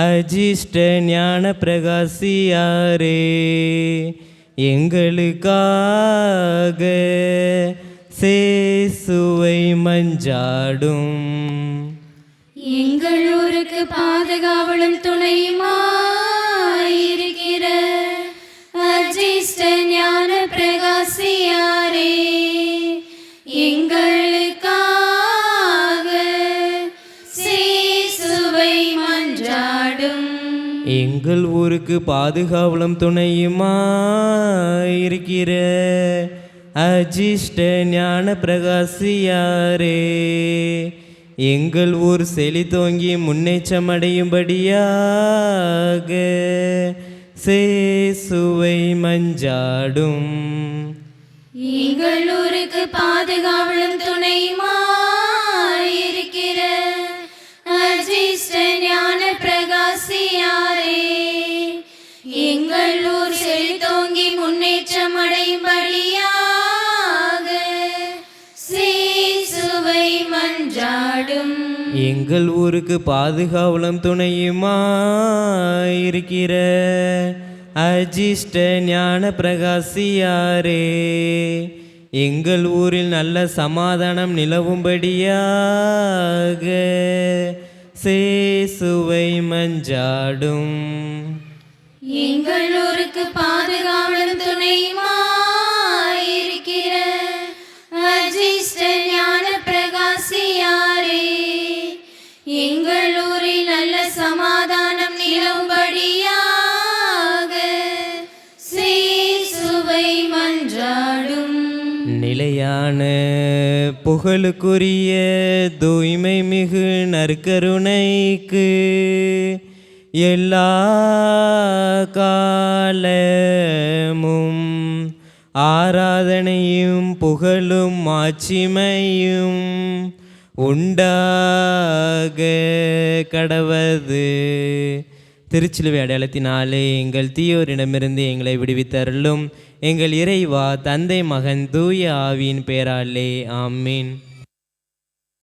[SPEAKER 7] அஜிஷ்ட ஞான பிரகாசியாரே, எங்களுக்காக சேசுவை மஞ்சாடும்.
[SPEAKER 8] எங்கள் ஊருக்கு பாதுகாவலும் துணையுமாயிருக்கிற அஜிஷ்ட ஞான பிரகாசியாரே, எங்களுக்காக சேசுவை மன்றாடும்.
[SPEAKER 7] எங்கள் ஊருக்கு பாதுகாவலும் துணையுமாயிருக்கிற அஜிஷ்ட ஞான பிரகாசியாரே, எங்கள் ஊர் செழித்தோங்கி முன்னேற்றமடையும்படியாக சேசுவை மஞ்சாடும்.
[SPEAKER 8] எங்கள் ஊருக்கு பாதுகாவலும் துணையுமாயிருக்கிற அஜிஷ்ட ஞான பிரகாசியாரே, எங்கள் ஊர் செழித்தோங்கி முன்னேற்றம் அடையும்படியாக சேசுவை மன்றாடும்.
[SPEAKER 7] எங்கள் ஊருக்கு பாதுகாவலும் துணையுமாயிருக்கிற அஜிஷ்ட ஞான பிரகாசியாரே, எங்கள் ஊரில் நல்ல சமாதானம் நிலவும்படியாக சேசுவை மஞ்சாடும்.
[SPEAKER 8] எங்கள் ஊருக்கு பாதுகாவலும் துணையுமாயிருக்கிற அஜிஷ்ட ஞான பிரகாசியாரே, எங்கள் ஊரில் நல்ல சமாதானம் நிலவும்படியாக சேசுவை மன்றாடும்.
[SPEAKER 7] நிலையான புகழுக்குரிய தூய்மை மிகு நற்கருணைக்கு எல்லா காலமும் ஆராதனையும் புகழும் மாட்சிமையும் உண்டாக கடவது. திருச்சிலுவை அடையாளத்தினாலே எங்கள் தீயோரிடமிருந்து எங்களை விடுவித்தருளும். எங்கள் இறைவா, தந்தை, மகன், தூய ஆவியின் பெயராலே ஆமீன்.